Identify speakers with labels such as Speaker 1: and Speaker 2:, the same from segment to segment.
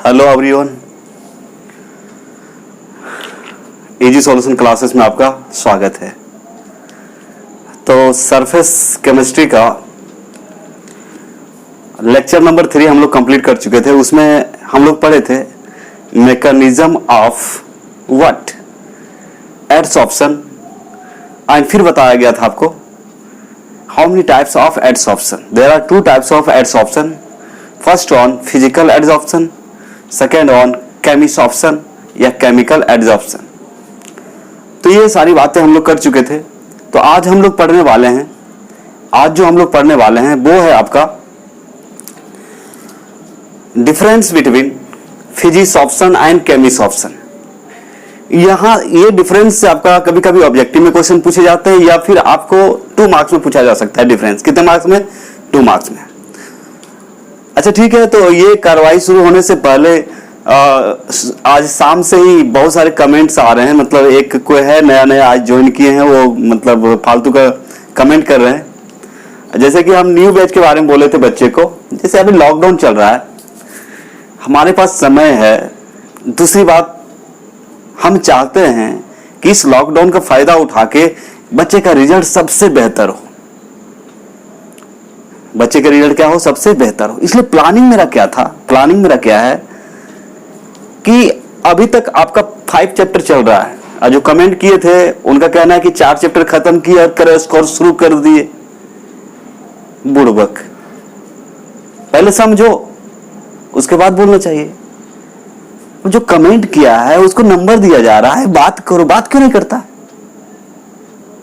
Speaker 1: Hello everyone, easy solution classes में आपका स्वागत है। तो सरफेस केमिस्ट्री का लेक्चर नंबर 3 हम लोग कंप्लीट कर चुके थे। उसमें हम लोग पढ़े थे mechanism of what adsorption, and फिर बताया गया था आपको how many types of adsorption. There are 2 types of adsorption, first on physical adsorption, second on chemisorption या केमिकल एडसॉर्प्शन। तो ये सारी बातें हम लोग कर चुके थे। तो आज हम लोग पढ़ने वाले हैं, आज जो हम लोग पढ़ने वाले हैं वो है आपका डिफरेंस बिटवीन फिजिसॉर्प्शन एंड केमिसॉर्प्शन। यहाँ ये डिफरेंस से आपका कभी कभी ऑब्जेक्टिव में क्वेश्चन पूछे जाते हैं या फिर आपको 2 मार्क्स में पूछा जा सकता है। डिफरेंस कितने मार्क्स में? 2 मार्क्स में। अच्छा ठीक है, तो ये कार्रवाई शुरू होने से पहले आज शाम से ही बहुत सारे कमेंट्स आ रहे हैं। मतलब एक कोई है नया आज ज्वाइन किए हैं, वो मतलब फालतू का कमेंट कर रहे हैं। जैसे कि हम न्यू बैच के बारे में बोले थे बच्चे को, जैसे अभी लॉकडाउन चल रहा है, हमारे पास समय है। दूसरी बात, हम चाहते हैं कि इस लॉकडाउन का फायदा उठा के बच्चे का रिजल्ट सबसे बेहतर हो, बच्चे का रिजल्ट क्या हो? सबसे बेहतर हो। इसलिए प्लानिंग मेरा क्या था, प्लानिंग मेरा क्या है कि अभी तक आपका 5 चैप्टर चल रहा है और जो कमेंट किए थे उनका कहना है कि 4 चैप्टर खत्म किए और क्रैश कोर्स शुरू कर दिए। बुड़बक, पहले समझो उसके बाद बोलना चाहिए। जो कमेंट किया है उसको नंबर दिया जा रहा है, बात करो। बात क्यों नहीं करता,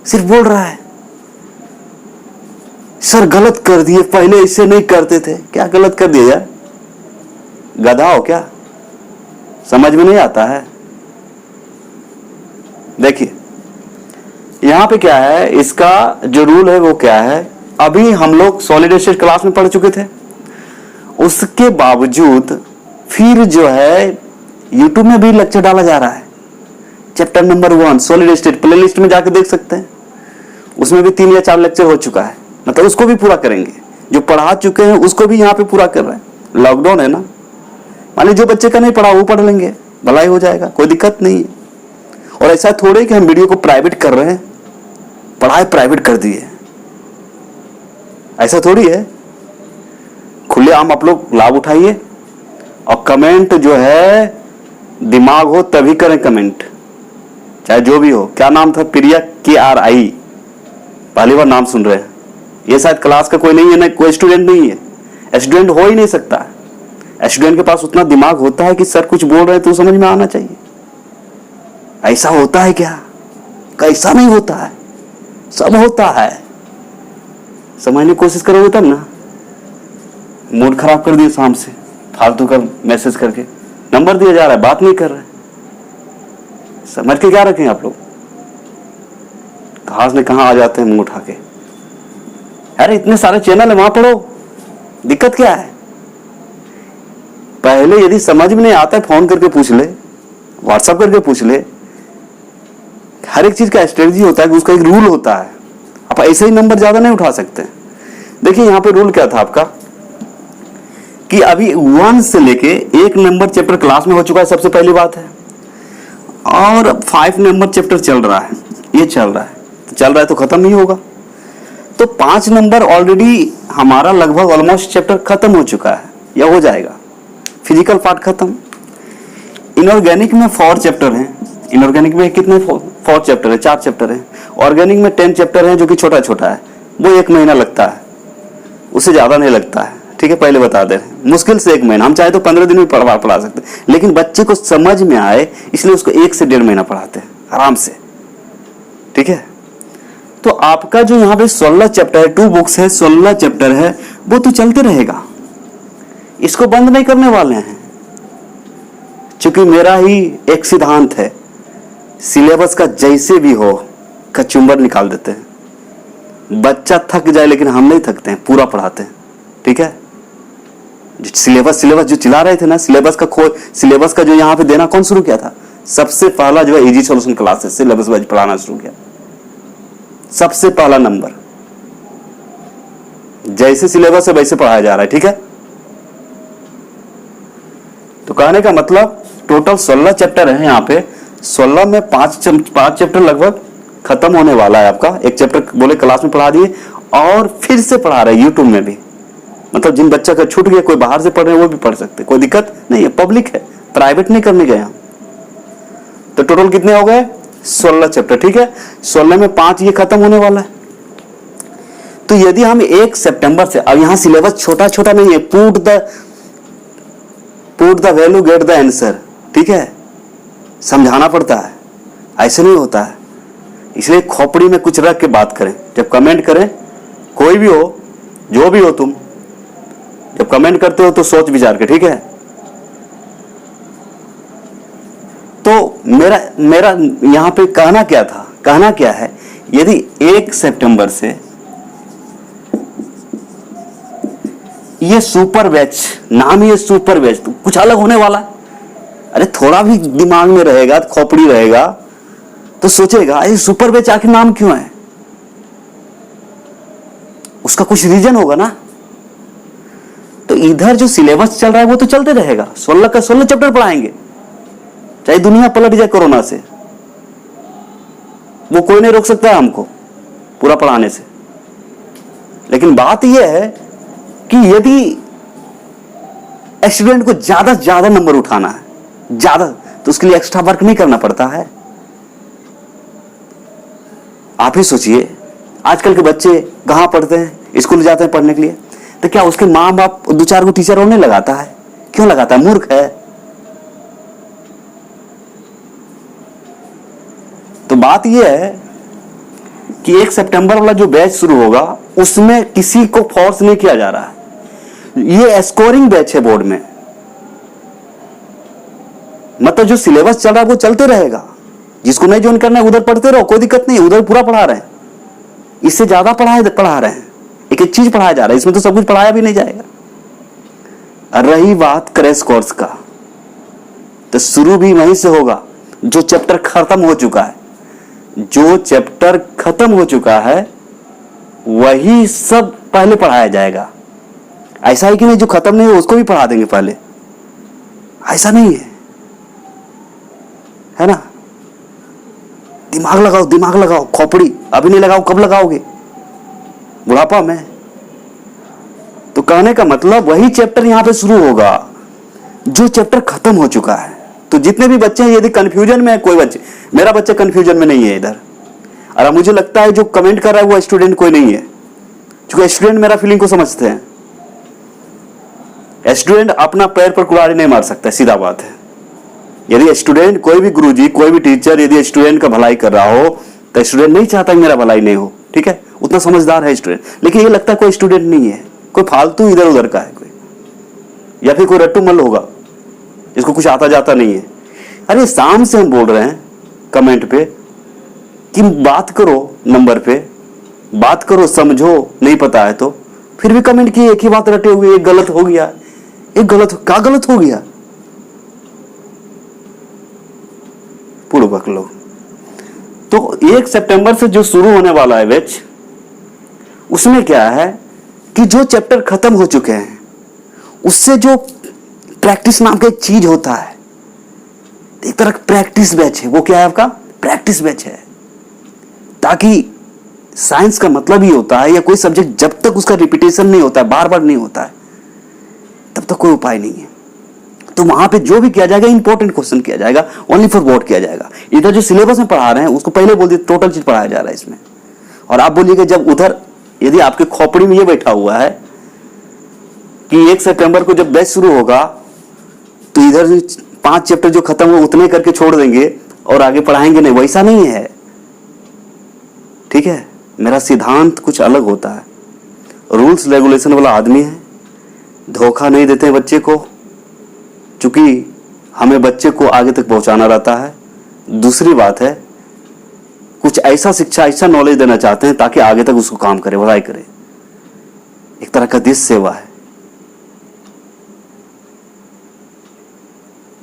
Speaker 1: सिर्फ बोल रहा है सर गलत कर दिए, पहले इससे नहीं करते थे। क्या गलत कर दिया यार? गधा हो क्या? समझ में नहीं आता है? देखिए यहां पे क्या है, इसका जो रूल है वो क्या है। अभी हम लोग सॉलिड स्टेट क्लास में पढ़ चुके थे, उसके बावजूद फिर जो है यूट्यूब में भी लेक्चर डाला जा रहा है। Chapter number 1 solid state playlist में जाके देख सकते हैं, उसमें भी 3 या 4 लेक्चर हो चुका है। मतलब उसको भी पूरा करेंगे, जो पढ़ा चुके हैं उसको भी यहाँ पे पूरा कर रहे हैं। लॉकडाउन है ना, मान लीजिए जो बच्चे का नहीं पढ़ा वो पढ़ लेंगे, भलाई हो जाएगा, कोई दिक्कत नहीं है। और ऐसा थोड़े कि हम वीडियो को प्राइवेट कर रहे हैं, पढ़ाई प्राइवेट कर दिए, ऐसा थोड़ी है। खुलेआम आप लोग लाभ उठाइए और कमेंट जो है दिमाग हो तभी करें कमेंट, चाहे जो भी हो। क्या नाम था? प्रिया KRI, पहली बार नाम सुन रहे हैं। ये शायद क्लास का कोई नहीं है ना, कोई स्टूडेंट नहीं है, स्टूडेंट हो ही नहीं सकता। स्टूडेंट के पास उतना दिमाग होता है कि सर कुछ बोल रहे हैं तो समझ में आना चाहिए। ऐसा होता है क्या? कैसा नहीं होता है, सब होता है। समझने की कोशिश करोगे तब ना। मूड खराब कर दिए शाम से, फालतू का मैसेज करके नंबर दिया जा रहा है, बात नहीं कर रहे। समझ के क्या रखें आप लोग? कहां से कहां आ जाते हैं मुंह उठा के। अरे इतने सारे चैनल है, वहां पढ़ो, दिक्कत क्या है? पहले यदि समझ में नहीं आता है फोन करके पूछ ले, व्हाट्सएप करके पूछ ले। हर एक चीज का स्ट्रेटजी होता है कि उसका एक रूल होता है। आप ऐसे ही नंबर ज्यादा नहीं उठा सकते। देखिए यहाँ पे रूल क्या था आपका कि अभी 1 से लेके 1 नंबर चैप्टर क्लास में हो चुका है, सबसे पहली बात है। और 5 नंबर चैप्टर चल रहा है, ये चल रहा है तो खत्म नहीं होगा। तो 5 नंबर ऑलरेडी हमारा लगभग ऑलमोस्ट चैप्टर खत्म हो चुका है या हो जाएगा। फिजिकल पार्ट खत्म। इनऑर्गेनिक में 4 चैप्टर हैं। इनऑर्गेनिक में कितने 4 चैप्टर है? 4 चैप्टर है। ऑर्गेनिक में 10 चैप्टर है, जो कि छोटा छोटा है, वो 1 महीना लगता है, उससे ज्यादा नहीं लगता है। ठीक है, पहले बता दे, मुश्किल से 1 महीना। हम चाहे तो 15 दिन में पढ़ा सकते, लेकिन बच्चे को समझ में आए इसलिए उसको 1 से 1.5 महीना पढ़ाते हैं आराम से। ठीक है, तो आपका जो यहाँ पे 16 चैप्टर है, 2 बुक्स है, 16 चैप्टर है, वो तो चलते रहेगा। इसको बंद नहीं करने वाले हैं, क्योंकि मेरा ही एक सिद्धांत है, सिलेबस का जैसे भी हो कचुम्बर निकाल देते हैं। बच्चा थक जाए लेकिन हम नहीं थकते हैं, पूरा पढ़ाते हैं। ठीक है, सिलेबस जो चिल्ला रहे थे ना, सिलेबस का जो यहाँ पे देना कौन शुरू किया था? सबसे पहला जो है easy solution classes syllabus wise पढ़ाना शुरू किया, सबसे पहला नंबर। जैसे सिलेबस है वैसे पढ़ाया जा रहा है। ठीक है, तो कहने का मतलब टोटल 16 चैप्टर है यहाँ पे। 16 में 5 चैप्टर लगभग खत्म होने वाला है आपका। एक चैप्टर बोले क्लास में पढ़ा दिए और फिर से पढ़ा रहे यूट्यूब में भी। मतलब जिन बच्चा का छूट गया, कोई बाहर से पढ़ रहे हैं वो भी पढ़ सकते, कोई दिक्कत नहीं है। पब्लिक है, प्राइवेट नहीं करने गए हम। तो टोटल कितने हो गए? 16 चैप्टर, ठीक है। 16 में 5 ये खत्म होने वाला है। तो यदि हम 1 सितंबर से, अब यहां सिलेबस छोटा छोटा नहीं है, put the value get the answer, ठीक है, समझाना पड़ता है, ऐसे नहीं होता है। इसलिए खोपड़ी में कुछ रख के बात करें। जब कमेंट करें, कोई भी हो, जो भी हो तुम, जब कमेंट करते हो तो सोच विचार के, ठीक है। तो मेरा यहां पे कहना क्या था, कहना क्या है, यदि 1 सितंबर से ये सुपर बैच, नाम ही है सुपर बैच, तो कुछ अलग होने वाला है। अरे थोड़ा भी दिमाग में रहेगा, खोपड़ी रहेगा तो सोचेगा ये सुपर बैच आखिर नाम क्यों है, उसका कुछ रीजन होगा ना। तो इधर जो सिलेबस चल रहा है वो तो चलते रहेगा। 16 का 16 चैप्टर पढ़ाएंगे, चाहे दुनिया पलट जाए कोरोना से, वो कोई नहीं रोक सकता है हमको पूरा पढ़ाने से। लेकिन बात यह है कि यदि स्टूडेंट को ज्यादा से ज्यादा नंबर उठाना है, ज्यादा, तो उसके लिए एक्स्ट्रा वर्क नहीं करना पड़ता है। आप ही सोचिए, आजकल के बच्चे कहां पढ़ते हैं, स्कूल जाते हैं पढ़ने के लिए, तो क्या उसके माँ बाप 2-4 को टीचर और नहीं लगाता है? क्यों लगाता है? मूर्ख है। तो बात यह है कि 1 सितंबर वाला जो बैच शुरू होगा उसमें किसी को फोर्स नहीं किया जा रहा है। ये स्कोरिंग बैच है बोर्ड में, मतलब जो सिलेबस चल रहा है वो चलते रहेगा। जिसको नहीं ज्वाइन करना है उधर पढ़ते रहो, कोई दिक्कत नहीं, उधर पूरा पढ़ा रहे हैं। इससे ज्यादा पढ़ा रहे हैं, एक एक चीज पढ़ाया जा रहा है, इसमें तो सब कुछ पढ़ाया भी नहीं जाएगा। रही बात क्रैश कोर्स का, तो शुरू भी वहीं से होगा। जो चैप्टर खत्म हो चुका है, जो चैप्टर खत्म हो चुका है वही सब पहले पढ़ाया जाएगा। ऐसा है कि नहीं जो खत्म नहीं है उसको भी पढ़ा देंगे पहले, ऐसा नहीं है ना। दिमाग लगाओ, खोपड़ी अभी नहीं लगाओ, कब लगाओगे? बुढ़ापा में। तो कहने का मतलब वही चैप्टर यहां पे शुरू होगा जो चैप्टर खत्म हो चुका है। तो जितने भी बच्चे हैं, यदि कंफ्यूजन में है कोई बच्चे, मेरा बच्चा कंफ्यूजन में नहीं है इधर, और मुझे लगता है जो कमेंट कर रहा है वो स्टूडेंट कोई नहीं है, क्योंकि स्टूडेंट मेरा फीलिंग को समझते हैं। स्टूडेंट अपना पैर पर कुल्हाड़ी नहीं मार सकता, सीधा बात है। यदि स्टूडेंट, कोई भी गुरुजी, कोई भी टीचर यदि स्टूडेंट का भलाई कर रहा हो तो स्टूडेंट नहीं चाहता कि मेरा भलाई नहीं हो, ठीक है, उतना समझदार है स्टूडेंट। लेकिन ये लगता है कोई स्टूडेंट नहीं है, कोई फालतू इधर उधर का है कोई, या फिर कोई रट्टू मल होगा जिसको कुछ आता जाता नहीं है। अरे शाम से हम बोल रहे हैं कमेंट पे कि बात करो, नंबर पे बात करो, समझो, नहीं पता है तो फिर भी कमेंट किए, एक ही बात रटे हुए, एक गलत हो गया, एक गलत, क्या गलत हो गया? पूर्वक लोग। तो 1 सितंबर से जो शुरू होने वाला है बैच, उसमें क्या है कि जो चैप्टर खत्म हो चुके हैं उससे जो प्रैक्टिस नाम का एक चीज होता है, एक तरह का प्रैक्टिस बैच है। वो क्या है आपका? प्रैक्टिस बैच है। ताकि साइंस का मतलब ही होता है, या कोई सब्जेक्ट जब तक उसका रिपीटेशन नहीं होता है, बार बार नहीं होता है, तब तक कोई उपाय नहीं है। तो वहां पे जो भी किया जाएगा इंपॉर्टेंट क्वेश्चन किया जाएगा, ओनली फॉर बोर्ड किया जाएगा। इधर जो सिलेबस में पढ़ा रहे हैं उसको पहले बोल दिए, टोटल चीज पढ़ाया जा रहा है इसमें। और आप बोलिएगा जब उधर, यदि आपके खोपड़ी में ये बैठा हुआ है कि 1 सितंबर को जब बैच शुरू होगा तो इधर 5 चैप्टर जो खत्म हो उतने करके छोड़ देंगे और आगे पढ़ाएंगे नहीं, वैसा नहीं है, ठीक है। मेरा सिद्धांत कुछ अलग होता है, रूल्स रेगुलेशन वाला आदमी है, धोखा नहीं देते हैं बच्चे को, क्योंकि हमें बच्चे को आगे तक पहुंचाना रहता है। दूसरी बात है, कुछ ऐसा शिक्षा, ऐसा नॉलेज देना चाहते हैं ताकि आगे तक उसको काम करे, भलाई करे, एक तरह का देश सेवा है।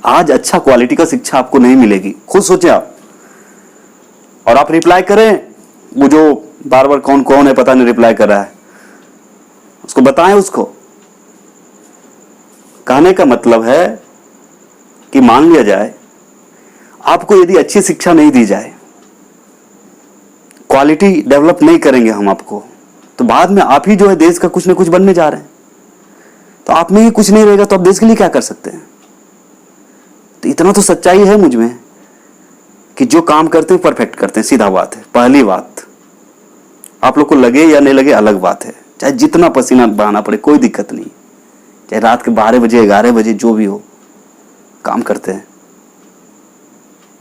Speaker 1: आज अच्छा क्वालिटी का शिक्षा आपको नहीं मिलेगी, खुद सोचें आप। और आप रिप्लाई करें, वो जो बार बार कौन कौन है पता नहीं रिप्लाई कर रहा है, उसको बताएं। उसको कहने का मतलब है कि मान लिया जाए आपको यदि अच्छी शिक्षा नहीं दी जाए, क्वालिटी डेवलप नहीं करेंगे हम आपको, तो बाद में आप ही जो है देश का कुछ ना कुछ बनने जा रहे हैं। तो आप में ही कुछ नहीं रहेगा तो आप देश के लिए क्या कर सकते हैं? तो इतना तो सच्चाई है मुझ में कि जो काम करते हैं परफेक्ट करते हैं, सीधा बात है। पहली बात, आप लोग को लगे या नहीं लगे अलग बात है, चाहे जितना पसीना बहाना पड़े कोई दिक्कत नहीं, चाहे रात के 12 बजे 11 बजे जो भी हो, काम करते हैं।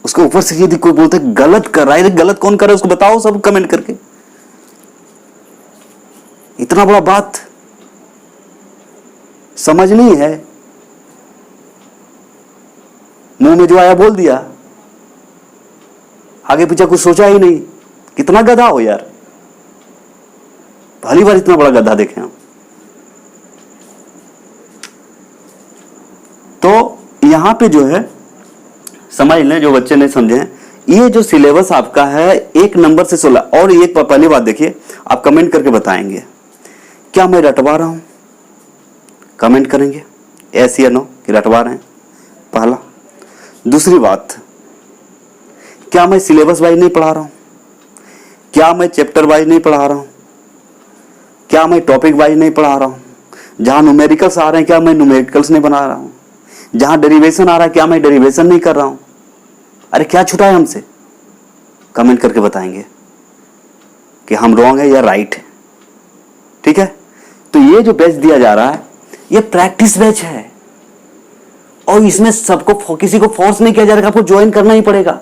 Speaker 1: उसके ऊपर से यदि कोई बोलते गलत कर रहा है, गलत कौन कर रहा है उसको बताओ सब कमेंट करके। इतना बड़ा बात समझ नहीं है, मुंह में जो आया बोल दिया, आगे पीछे कुछ सोचा ही नहीं। कितना गधा हो यार, पहली बार इतना बड़ा गधा देखे हम। तो यहां पे जो है समझ लें, जो बच्चे नहीं समझे हैं, ये जो सिलेबस आपका है 1 नंबर से 16। और एक पहली बात देखिए, आप कमेंट करके बताएंगे क्या मैं रटवा रहा हूं, कमेंट करेंगे यस या नो कि रटवा रहे हैं, पहला। दूसरी बात, क्या मैं सिलेबस वाइज नहीं पढ़ा रहा हूं, क्या मैं चैप्टर वाइज नहीं पढ़ा रहा हूं, क्या मैं टॉपिक वाइज नहीं पढ़ा रहा हूं, जहां न्यूमेरिकल्स आ रहे हैं क्या मैं न्यूमेरिकल्स नहीं बना रहा हूं, जहां डेरिवेशन आ रहा है क्या मैं डेरिवेशन नहीं कर रहा हूं। अरे क्या छूटा है हमसे, कमेंट करके बताएंगे कि हम रॉन्ग है या राइट है, ठीक है। तो ये जो बैच दिया जा रहा है ये प्रैक्टिस बैच है, और इसमें सबको, किसी को फोर्स नहीं किया जा रहा, आपको ज्वाइन करना ही पड़ेगा।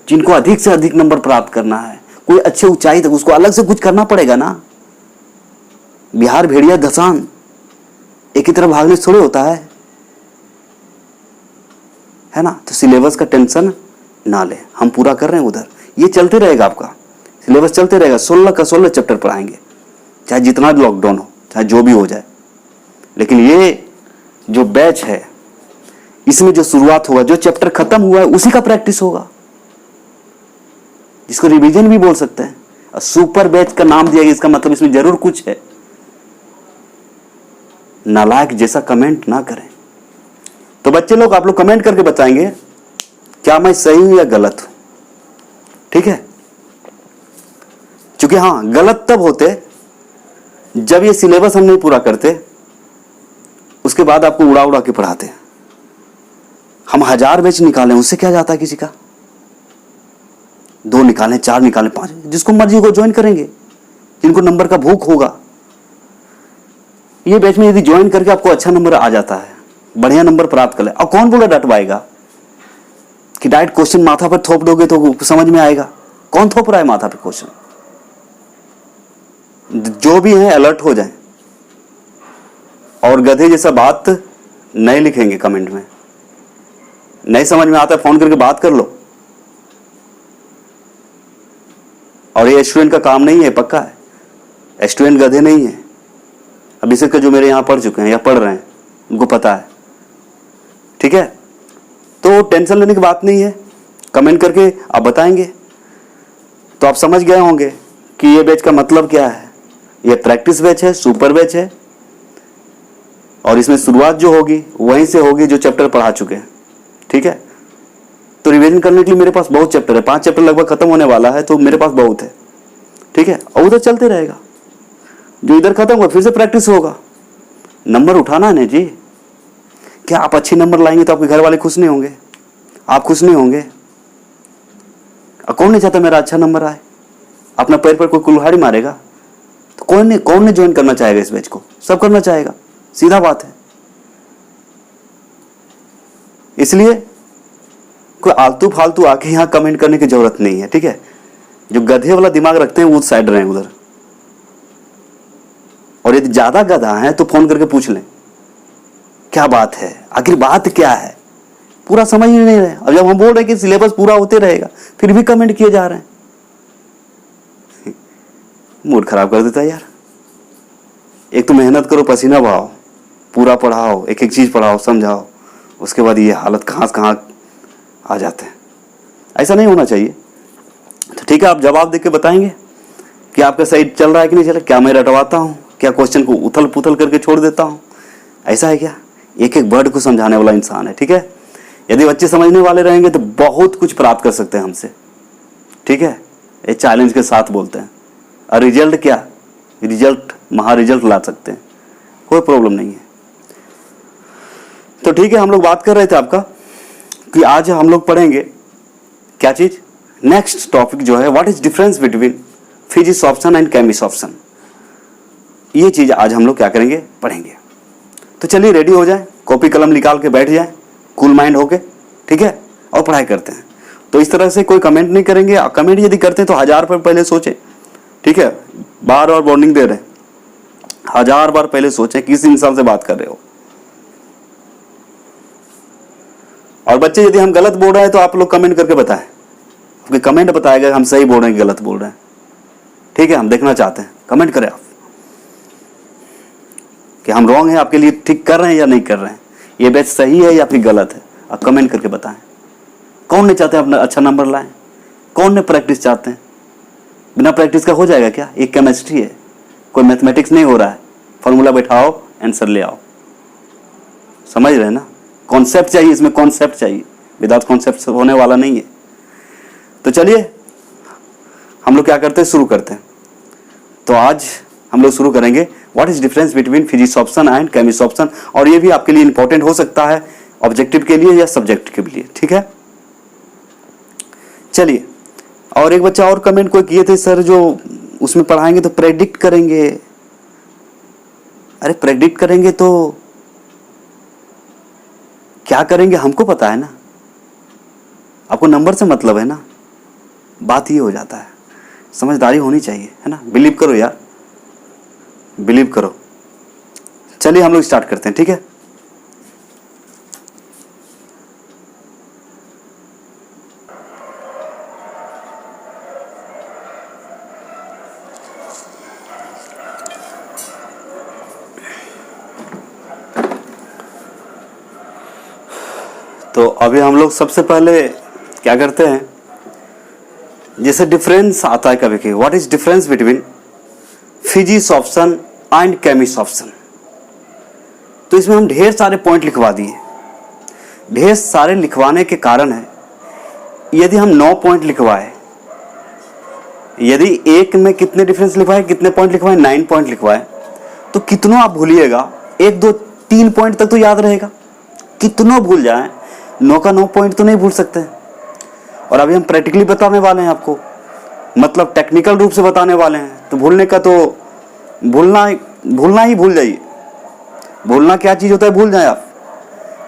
Speaker 1: जिनको अधिक से अधिक नंबर प्राप्त करना है, कोई अच्छे ऊंचाई तक, उसको अलग से कुछ करना पड़ेगा ना। बिहार भेड़िया धसान एक ही तरफ भागने से थोड़े होता है ना। तो सिलेबस का टेंशन ना ले, हम पूरा कर रहे हैं उधर, ये चलते रहेगा, आपका सिलेबस चलते रहेगा। 16 का 16 चैप्टर पढ़ाएंगे, चाहे जितना भी लॉकडाउन हो, चाहे जो भी हो जाए। लेकिन ये जो बैच है इसमें जो शुरुआत होगा, जो चैप्टर खत्म हुआ है उसी का प्रैक्टिस होगा, जिसको रिवीजन भी बोल सकते हैं। और सुपर बैच का नाम दिया गया, इसका मतलब इसमें जरूर कुछ है। नालायक जैसा कमेंट ना करें। तो बच्चे लोग, आप लोग कमेंट करके बताएंगे क्या मैं सही हूं या गलत हूं, ठीक है। क्योंकि हां, गलत तब होते जब ये सिलेबस हम नहीं पूरा करते, उसके बाद आपको उड़ा उड़ा के पढ़ाते हैं। हम 1000 बैच निकालें, उससे क्या जाता है किसी का, 2 निकालें, 4 निकालें, 5, जिसको मर्जी को ज्वाइन करेंगे, जिनको नंबर का भूख होगा। ये बैच में यदि ज्वाइन करके आपको अच्छा नंबर आ जाता है, बढ़िया नंबर प्राप्त कर ले, और कौन बोला डटवाएगा कि डायरेक्ट क्वेश्चन माथा पर थोप दोगे तो समझ में आएगा? कौन थोप रहा है माथा पे क्वेश्चन? जो भी है अलर्ट हो जाए, और गधे जैसा बात नहीं लिखेंगे कमेंट में। नहीं समझ में आता है फोन करके बात कर लो। और ये स्टूडेंट का काम नहीं है, पक्का है, स्टूडेंट गधे नहीं है। अभिषेक का जो मेरे यहां पढ़ चुके हैं या पढ़ रहे हैं उनको पता है, ठीक है। तो टेंशन लेने की बात नहीं है, कमेंट करके आप बताएंगे तो आप समझ गए होंगे कि ये बैच का मतलब क्या है। ये प्रैक्टिस बैच है, सुपर बैच है, और इसमें शुरुआत जो होगी वहीं से होगी जो चैप्टर पढ़ा चुके हैं, ठीक है। तो रिवीजन करने के लिए मेरे पास बहुत चैप्टर है, 5 चैप्टर लगभग खत्म होने वाला है, तो मेरे पास बहुत है, ठीक है। और उधर चलते रहेगा, जो इधर खत्म हुआ फिर से प्रैक्टिस होगा। नंबर उठाना है ना जी। क्या आप अच्छे नंबर लाएंगे तो आपके घर वाले खुश नहीं होंगे, आप खुश नहीं होंगे? कौन नहीं चाहता मेरा अच्छा नंबर आए? अपना पैर पर कोई कुल्हाड़ी मारेगा तो कौन नहीं ज्वाइन करना चाहेगा इस बैच को? सब करना चाहेगा, सीधा बात है। इसलिए कोई आलतू फालतू आके यहां कमेंट करने की जरूरत नहीं है, ठीक है। जो गधे वाला दिमाग रखते हैं वो साइड रहे उधर। और यदि ज्यादा गधा है तो फोन करके पूछ लें क्या बात है, आखिर बात क्या है, पूरा समझ ही नहीं रहे। अब जब हम बोल रहे हैं कि सिलेबस पूरा होते रहेगा, फिर भी कमेंट किए जा रहे हैं, मूड खराब कर देता है यार। एक तो मेहनत करो, पसीना बहाओ, पूरा पढ़ाओ, एक एक चीज पढ़ाओ, समझाओ, उसके बाद ये हालत कहां से कहां आ जाते हैं। ऐसा नहीं होना चाहिए। तो ठीक है, आप जवाब देके बताएंगे कि आपका सही चल रहा है कि नहीं चल रहा। क्या मैं रटवाता हूं, क्या क्वेश्चन को उथल पुथल करके छोड़ देता हूं? ऐसा है क्या? एक एक वर्ड को समझाने वाला इंसान है, ठीक है। यदि बच्चे समझने वाले रहेंगे तो बहुत कुछ प्राप्त कर सकते हैं हमसे, ठीक है। ये चैलेंज के साथ बोलते हैं। और रिजल्ट क्या, रिजल्ट महा रिजल्ट ला सकते हैं, कोई प्रॉब्लम नहीं है। तो ठीक है, हम लोग बात कर रहे थे आपका कि आज हम लोग पढ़ेंगे क्या चीज, नेक्स्ट टॉपिक जो है what is difference between physics option and chemistry option. ये चीज आज हम लोग क्या करेंगे, पढ़ेंगे। तो चलिए रेडी हो जाए, कॉपी कलम निकाल के बैठ जाए कूल माइंड होके, ठीक है, और पढ़ाई करते हैं। तो इस तरह से कोई कमेंट नहीं करेंगे, कमेंट यदि करते हैं तो 1000 बार पहले सोचें, ठीक है। बार बार वार्निंग दे रहे हैं, 1000 बार पहले सोचें किस इंसान से बात कर रहे हो। और बच्चे यदि हम गलत बोल रहे हैं तो आप लोग कमेंट करके बताएं, क्योंकि कमेंट बताएगा हम सही बोल रहे हैं कि गलत बोल रहे हैं, ठीक है। हम देखना चाहते हैं, कमेंट करें आप कि हम रॉन्ग है आपके लिए ठीक कर रहे हैं या नहीं कर रहे हैं, ये बैच सही है या फिर गलत है, आप कमेंट करके बताएं। कौन नहीं चाहते अपना अच्छा नंबर लाएं, कौन ने प्रैक्टिस चाहते हैं। बिना प्रैक्टिस का हो जाएगा क्या, एक केमिस्ट्री है, कोई मैथमेटिक्स नहीं हो रहा है, फॉर्मूला बैठाओ आंसर ले आओ, समझ रहे हैं ना। कॉन्सेप्ट चाहिए, इसमें कॉन्सेप्ट चाहिए, विदाउट कॉन्सेप्ट होने वाला नहीं है। तो चलिए हम लोग क्या करते हैं, शुरू करते हैं। तो आज हम लोग शुरू करेंगे what is difference between physics option and chemistry option. और ये भी आपके लिए इंपॉर्टेंट हो सकता है ऑब्जेक्टिव के लिए या सब्जेक्ट के लिए, ठीक है। चलिए, और एक बच्चा और कमेंट कोई किए थे, सर जो उसमें पढ़ाएंगे तो प्रेडिक्ट करेंगे। अरे प्रेडिक्ट करेंगे तो क्या करेंगे हमको पता है ना, आपको नंबर से मतलब है ना, बात ये हो जाता है। समझदारी होनी चाहिए, है ना। बिलीव करो यार, बिलीव करो। चलिए हम लोग स्टार्ट करते हैं, ठीक है। तो अभी हम लोग सबसे पहले क्या करते हैं, जैसे डिफरेंस आता है कभी कभी, what is difference between physics option and chemistry option. तो इसमें हम ढेर सारे पॉइंट लिखवा दिए। ढेर सारे लिखवाने के कारण है, यदि हम 9 पॉइंट लिखवाए, यदि एक में कितने डिफरेंस लिखवाए, कितने पॉइंट लिखवाए, 9 पॉइंट लिखवाए, तो कितनों आप भूलिएगा, 1 2 3 पॉइंट तक तो याद रहेगा। कितनों भूल जाए, 9 का 9 पॉइंट तो नहीं भूल सकते। और अभी हम प्रैक्टिकली बताने वाले हैं आपको, मतलब टेक्निकल रूप से बताने वाले हैं। तो भूलने का तो भूलना ही भूल जाइए। भूलना क्या चीज़ होता है, भूल जाए आप।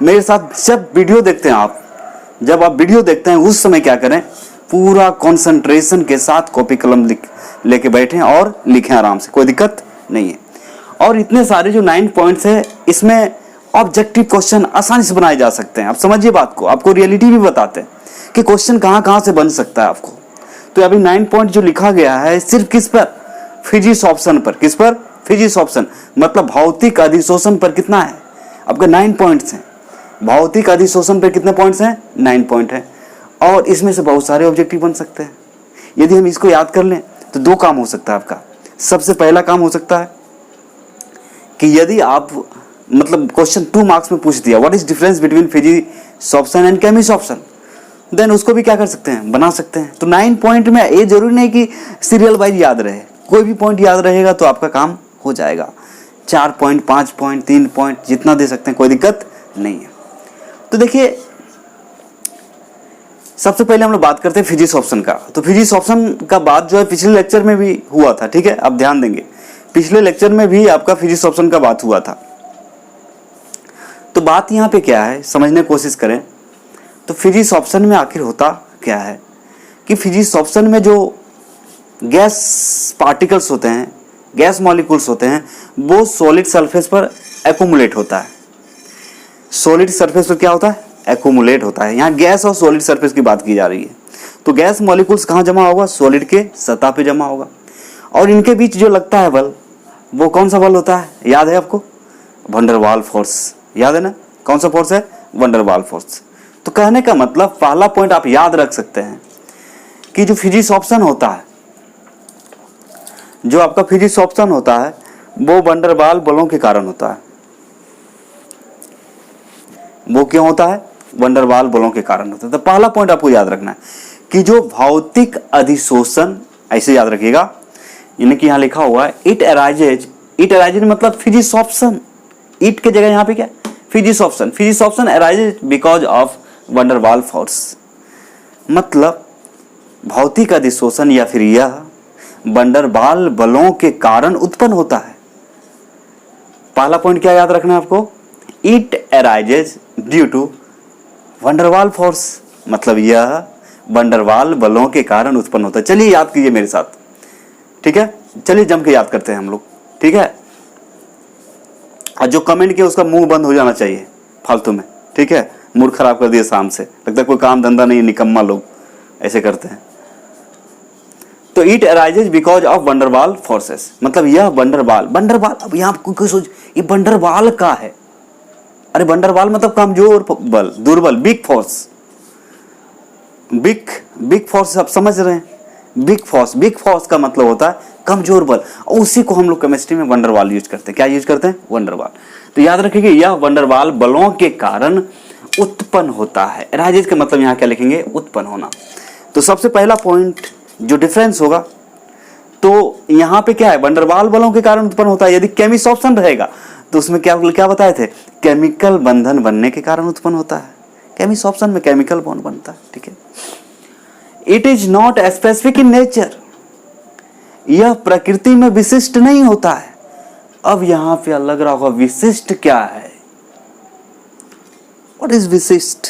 Speaker 1: मेरे साथ जब वीडियो देखते हैं आप, जब आप वीडियो देखते हैं उस समय क्या करें, पूरा कंसंट्रेशन के साथ कॉपी कलम लेके बैठें और लिखें आराम से, कोई दिक्कत नहीं है। और इतने सारे जो 9 पॉइंट्स हैं, इसमें ऑब्जेक्टिव क्वेश्चन आसानी से बनाए जा सकते हैं। आप समझिए बात को, आपको रियलिटी भी बताते हैं कि क्वेश्चन कहाँ कहाँ से बन सकता है आपको। तो अभी 9 पॉइंट जो लिखा गया है सिर्फ किस पर, फिजिक्स ऑप्शन पर। किस पर, फिजिक्स ऑप्शन, मतलब भौतिक अधिशोषण पर कितना है आपके 9 पॉइंट्स हैं। भौतिक अधिशोषण पर कितने पॉइंट्स हैं, 9 पॉइंट है। और इसमें से बहुत सारे ऑब्जेक्टिव बन सकते हैं। यदि हम इसको याद कर लें तो 2 काम हो सकता है आपका। सबसे पहला काम हो सकता है कि यदि आप मतलब क्वेश्चन 2 मार्क्स में पूछ दिया, what is difference between physics option and chemistry option, then उसको भी क्या कर सकते हैं, बना सकते हैं। तो 9 पॉइंट में ये जरूरी नहीं कि सीरियल वाइज याद रहे, कोई भी पॉइंट याद रहेगा तो आपका काम हो जाएगा। 4 पॉइंट, 5 पॉइंट, 3 पॉइंट, जितना दे सकते हैं, कोई दिक्कत नहीं है। तो देखिए, सबसे पहले हम लोग बात करते हैं फिजिक्स ऑप्शन का। तो फिजिक्स ऑप्शन का बात जो है पिछले लेक्चर में भी हुआ था, ठीक है। आप ध्यान देंगे, पिछले लेक्चर में भी आपका फिजिक्स ऑप्शन का बात हुआ था। तो बात यहाँ पे क्या है, समझने की कोशिश करें। तो फिजिक्स ऑप्शन में आखिर होता क्या है कि फिजिक्स ऑप्शन में जो गैस पार्टिकल्स होते हैं, गैस मॉलिक्यूल्स होते हैं, वो सॉलिड सरफेस पर एक्यूमुलेट होता है। सॉलिड सरफेस पर क्या होता है, एक्यूमुलेट होता है। यहाँ गैस और सॉलिड सरफेस की बात की जा रही है। तो गैस मॉलिक्यूल्स कहाँ जमा होगा, सॉलिड के सतह पे जमा होगा। और इनके बीच जो लगता है बल, वो कौन सा बल होता है, याद है आपको, वंडरवाल फोर्स, याद है ना। कौन सा फोर्स है, वंडरवाल फोर्स। तो कहने का मतलब पहला पॉइंट आप याद रख सकते हैं कि जो फिजिक्स ऑप्शन होता है, जो आपका फिजिक्स ऑप्शन होता है, वो वंडरवाल बलों के कारण होता है। वो क्यों होता है, वंडरवाल बलों के कारण होता है। तो पहला पॉइंट आपको याद रखना है कि जो भौतिक अधिशोषण, ऐसे याद रखिएगा, यानी कि यहां लिखा हुआ है इट अराइजेज मतलब फिजिक्स ऑप्शन, इट के जगह यहां पे क्या physics option arises because of van der Waals force, मतलब भौतिक अधिशोषण या फिर यह वंडरवाल बलों के कारण उत्पन्न होता है। पहला पॉइंट क्या याद रखना है आपको, it arises due to van der Waals force, मतलब यह वंडरवाल बलों के कारण उत्पन्न होता है। चलिए याद कीजिए मेरे साथ, ठीक है, चलिए जम के याद करते हैं हम लोग, ठीक है। और जो कमेंट किया उसका मुंह बंद हो जाना चाहिए फालतू में, ठीक है, मूड खराब कर दिया शाम से, लगता है कोई काम धंधा नहीं, निकम्मा लोग ऐसे करते हैं। तो it arises because of van der Waals forces, मतलब यह वंडरवाल, अब यहां कोई सोच ये वंडरवाल का है, अरे वंडरवाल मतलब कमजोर बल, दुर्बल, बिग फोर्स आप समझ रहे हैं, बिग फोर्स का मतलब होता है कमजोर बल, और उसी को हम लोग केमिस्ट्री में वंडरवाल यूज करते हैं। क्या यूज करते हैं, वंडरवाल। तो याद रखिए यह वंडरवाल बलों के कारण उत्पन्न होता है। अराइजेज का मतलब यहां क्या लिखेंगे, उत्पन्न होना। तो सबसे पहला पॉइंट जो डिफरेंस होगा, तो यहां पे क्या है, वंडरवाल बलों के कारण उत्पन्न होता है। यदि केमिस ऑप्शन रहेगा तो उसमें क्या बताए थे, केमिकल बंधन बनने के कारण उत्पन्न होता है। केमिस ऑप्शन में केमिकल बॉन्ड बनता है, ठीक है। It is not specific in nature, यह प्रकृति में विशिष्ट नहीं होता है। अब यहां पे लग रहा होगा विशिष्ट क्या है, व्हाट इज विशिष्ट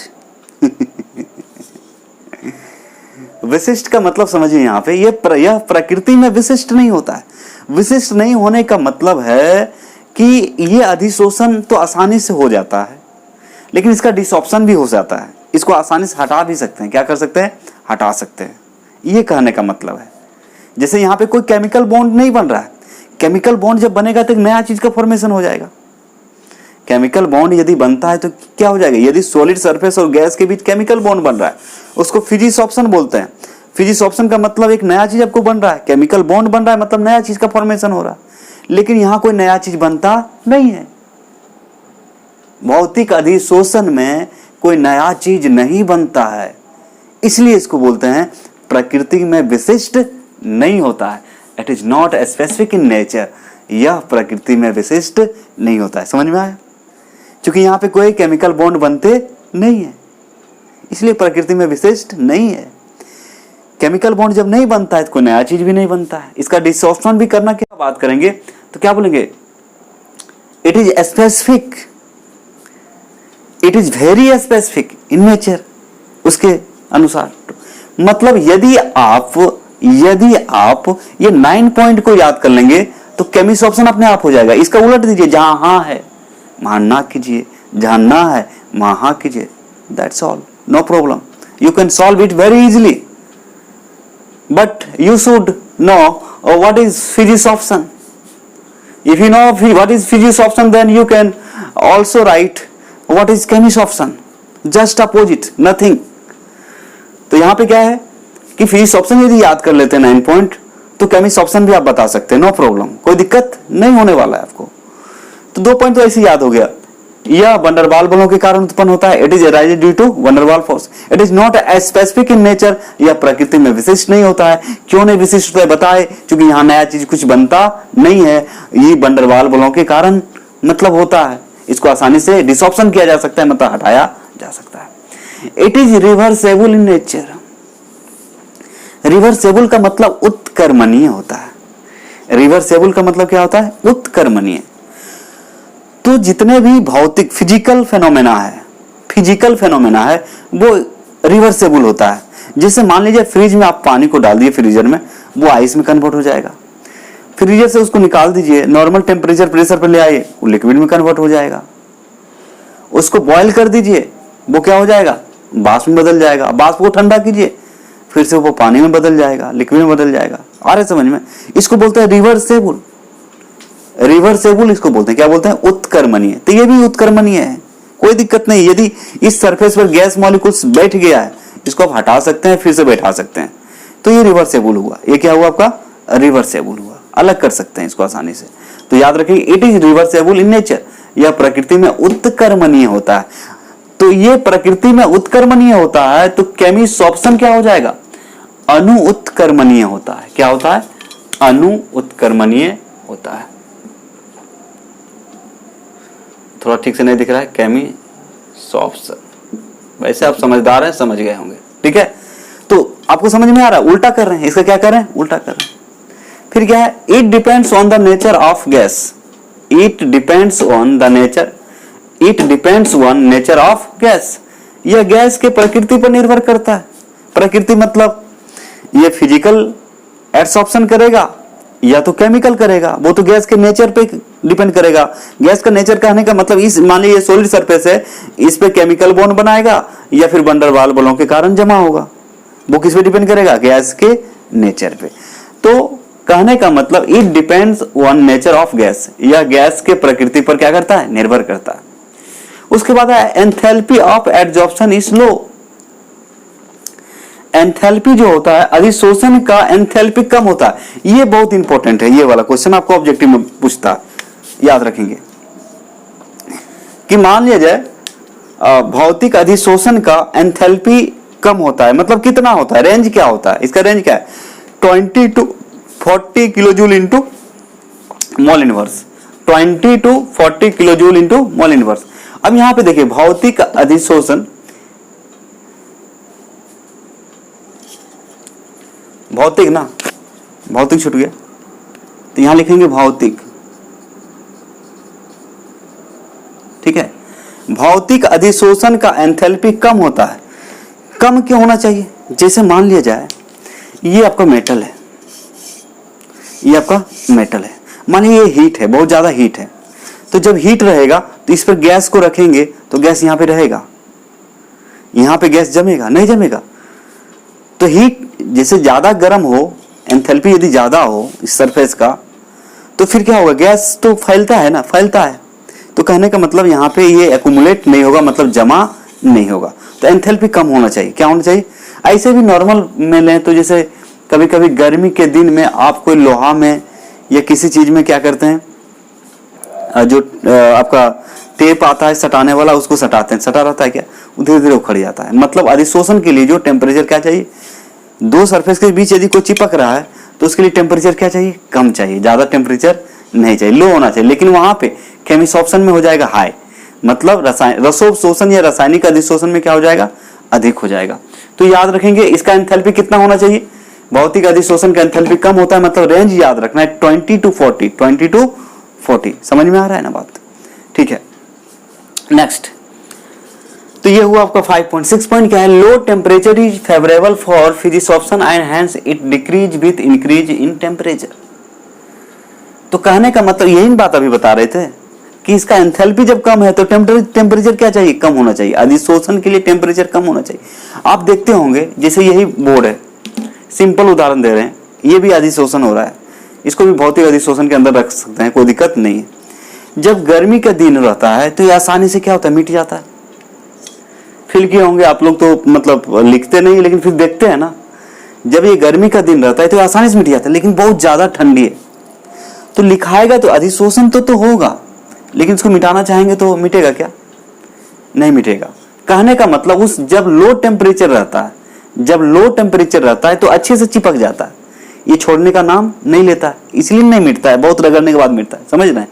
Speaker 1: विशिष्ट का मतलब समझिए यहां पे, यह प्रकृति में विशिष्ट नहीं होता है। विशिष्ट नहीं होने का मतलब है कि ये अधिशोषण तो आसानी से हो जाता है, लेकिन इसका डिसऑप्शन भी हो जाता है। इसको आसानी से हटा भी सकते हैं, क्या कर सकते हैं, हटा सकते हैं, ये कहने का मतलब है। जैसे यहाँ पे कोई केमिकल बॉन्ड नहीं बन रहा है, केमिकल बॉन्ड जब बनेगा तो एक नया चीज का फॉर्मेशन हो जाएगा। केमिकल बॉन्ड यदि बनता है तो क्या हो जाएगा, यदि सॉलिड सरफेस और गैस के बीच केमिकल बॉन्ड बन रहा है उसको फिजिक्स ऑप्शन बोलते हैं। फिजिक्स ऑप्शन का मतलब एक नया चीज आपको बन रहा है, केमिकल बॉन्ड बन रहा है मतलब नया चीज का फॉर्मेशन हो रहा है, लेकिन यहां कोई नया चीज बनता नहीं है। भौतिक अधिशोषण में कोई नया चीज नहीं बनता है, इसलिए इसको बोलते हैं प्रकृति में विशिष्ट नहीं होता है। It is not specific in nature, यह प्रकृति में विशिष्ट नहीं होता है। समझ में आया, क्योंकि यहाँ पे कोई केमिकल बॉन्ड बनते नहीं है, इसलिए प्रकृति में विशिष्ट नहीं है। केमिकल बॉन्ड जब नहीं बनता है तो कोई नया चीज भी नहीं बनता है। इसका डिसऑप्शन भी करना, क्या बात करेंगे तो क्या बोलेंगे, it is specific, it is very specific in nature, उसके अनुसार। मतलब यदि आप ये 9 पॉइंट को याद कर लेंगे तो केमिस्ट ऑप्शन अपने आप हो जाएगा। इसका उलट दीजिए, जहां हाँ है वहां ना कीजिए, जहां ना है वहां हाँ कीजिए, that's all, no problem, you can solve it very easily. But you should know what is physics option. If you know what is physics option, then you can also write what is chemist option. Just opposite, nothing. तो यहाँ पे क्या है कि physics option यदि याद कर लेते हैं 9 पॉइंट तो केमिस्ट ऑप्शन भी आप बता सकते हैं, नो प्रॉब्लम, कोई दिक्कत नहीं होने वाला है आपको। तो 2 पॉइंट तो ऐसे याद हो गया। यह वंडरवाल बलों के कारण उत्पन्न होता है, it is arise due to van der Waals force. It is not specific in nature, यह प्रकृति में विशिष्ट नहीं होता है। क्यों नहीं विशिष्ट होता है बताए, क्योंकि यहाँ नया चीज कुछ बनता नहीं है, ये वंडरवाल बलों के कारण मतलब होता है। इसको आसानी से डिसऑप्शन किया जा सकता है, मतलब हटाया जा सकता है। It is reversible in nature, reversible का मतलब उत्क्रमणीय होता है। रिवर्सेबल का मतलब क्या होता है, उत्क्रमणीय। तो जितने भी भौतिक फिजिकल फेनोमेना है वो रिवर्सेबल होता है। जैसे मान लीजिए फ्रिज में आप पानी को डाल दिए फ्रीजर में, वो आइस में कन्वर्ट हो जाएगा। फ्रीजर से उसको निकाल दीजिए, नॉर्मल टेम्परेचर प्रेशर पर ले आइए, वो लिक्विड में कन्वर्ट हो जाएगा। उसको बॉईल कर दीजिए, वो क्या हो जाएगा, वाष्प में बदल जाएगा। वाष्प को ठंडा कीजिए, फिर से वो पानी में बदल जाएगा, लिक्विड में बदल जाएगा। आ रहे समझ में, इसको बोलते हैं रिवर्सेबल। रिवर्सेबल इसको बोलते हैं, क्या बोलते हैं, उत्क्रमणीय। तो ये भी उत्क्रमणीय है, कोई दिक्कत नहीं। यदि इस सरफेस पर गैस मॉलिक्यूल्स बैठ गया है, इसको आप हटा सकते हैं, फिर से बैठा सकते हैं, तो ये रिवर्सेबल हुआ। ये क्या हुआ आपका, रिवर्सेबल हुआ, अलग कर सकते हैं इसको आसानी से। तो याद रखिए, it is reversible in nature, यह प्रकृति में उत्क्रमणीय होता है। तो तो ये प्रकृति में उत्कर्मणीय होता है, तो केमिसॉर्प्शन क्या हो जाएगा, अणु उत्कर्मणीय होता है। क्या होता है, अणु उत्कर्मणीय होता है। थोड़ा ठीक से नहीं दिख रहा है, केमिसॉर्प्शन। वैसे आप समझदार हैं, समझ गए होंगे, ठीक है। तो आपको समझ में आ रहा है, उल्टा कर रहे हैं, इसका क्या कर रहे हैं, उल्टा कर रहे हैं। फिर क्या है, it depends on the nature of gas, it depends on the nature, it depends on nature of gas. यह गैस के प्रकृति पर निर्भर करता है। प्रकृति मतलब ये फिजिकल एब्सॉर्प्शन करेगा या तो केमिकल करेगा, वो तो गैस के नेचर पे डिपेंड करेगा। गैस का नेचर कहने का मतलब, इस मान लीजिए सॉलिड सरफेस है, इस पे केमिकल बॉन्ड बनाएगा या फिर वंडर वाल बलों के कारण जमा होगा। वो किस पे डिपेंड करेगा, गैस के नेचर पे। तो कहने का मतलब it depends on nature of gas, यह गैस के प्रकृति पर क्या करता है, निर्भर करता है। उसके बाद है enthalpy of adsorption is low. Enthalpy जो होता है, अधिशोषण का एंथैल्पी कम होता है। ये बहुत इंपॉर्टेंट है, ये वाला क्वेश्चन आपको ऑब्जेक्टिव में पूछता है, याद रखेंगे कि मान लिया जाए भौतिक अधिशोषण का एंथैल्पी कम होता है, मतलब कितना होता है, रेंज क्या होता है, इसका रेंज क्या है, 20 to 40 kilojoule into mole inverse, 20 to 40 kilojoule into mole inverse. अब यहां पे देखिए भौतिक अधिशोषण, भौतिक ना, भौतिक छूट गया तो यहां लिखेंगे भौतिक, ठीक है। भौतिक अधिशोषण का एंथैल्पी कम होता है। कम क्यों होना चाहिए, जैसे मान लिया जाए ये आपका मेटल है, ये आपका मेटल है, मान लीजिए ये हीट है, बहुत ज्यादा हीट है। तो जब हीट रहेगा तो इस पर गैस को रखेंगे तो गैस यहां पे रहेगा, यहां पे गैस जमेगा, नहीं जमेगा। तो हीट जैसे ज्यादा गर्म हो, एंथैल्पी यदि ज्यादा हो इस सरफेस का, तो फिर क्या होगा, गैस तो फैलता है ना, फैलता है। तो कहने का मतलब यहाँ पे ये एक्यूमुलेट नहीं होगा, मतलब जमा नहीं होगा। तो एंथैल्पी कम होना चाहिए। क्या होना चाहिए, ऐसे भी नॉर्मल में लें तो जैसे कभी कभी गर्मी के दिन में आप कोई लोहा में या किसी चीज में क्या करते हैं, जो आपका टेप आता है सटाने वाला, उसको सटाते हैं, सटा रहता है क्या, धीरे धीरे उखड़ जाता है। मतलब अधिशोषण के लिए जो टेम्परेचर क्या चाहिए, दो सरफेस के बीच यदि कोई चिपक रहा है तो उसके लिए टेम्परेचर क्या चाहिए, कम चाहिए, ज्यादा टेम्परेचर नहीं चाहिए, लो होना चाहिए। लेकिन वहां पे केमिसॉर्प्शन में हो जाएगा हाई, मतलब रसोपशोषण या रासायनिक अधिशोषण में क्या हो जाएगा, अधिक हो जाएगा। तो याद रखेंगे इसका एंथैल्पी कितना होना चाहिए, भौतिक अधिशोषण का एंथैल्पी कम होता है, मतलब रेंज याद रखना है 20 to 40, 20 to 40। समझ में आ रहा है ना बात, ठीक है। नेक्स्ट, तो ये हुआ आपका 5.6 पॉइंट क्या है, low temperature is favourable for physisorption and hence it decreases with increase in temperature. तो कहने का मतलब यही बात अभी बता रहे थे कि इसका एंथैल्पी जब कम है तो टेम्परेचर क्या चाहिए, कम होना चाहिए। अधिशोषण के लिए टेम्परेचर कम होना चाहिए। आप देखते होंगे जैसे यही बोर्ड है, सिंपल उदाहरण दे रहे हैं, ये भी अधिशोषण हो रहा है, इसको भी भौतिक अधिशोषण के अंदर रख सकते हैं, कोई दिक्कत नहीं है। जब गर्मी का दिन रहता है तो ये आसानी से क्या होता है, मिट जाता है। फील किए होंगे आप लोग, तो मतलब लिखते नहीं लेकिन फिर देखते हैं ना, जब ये गर्मी का दिन रहता है तो आसानी से मिट जाता है। लेकिन बहुत ज्यादा ठंडी है तो लिखाएगा तो अधिशोषण तो होगा, लेकिन इसको मिटाना चाहेंगे तो मिटेगा क्या, नहीं मिटेगा। कहने का मतलब उस जब लो टेम्परेचर रहता है, जब लो टेम्परेचर रहता है तो अच्छे से चिपक जाता है, ये छोड़ने का नाम नहीं लेता है, इसलिए नहीं मिटता है, बहुत रगड़ने के बाद मिटता है। समझ रहे हैं,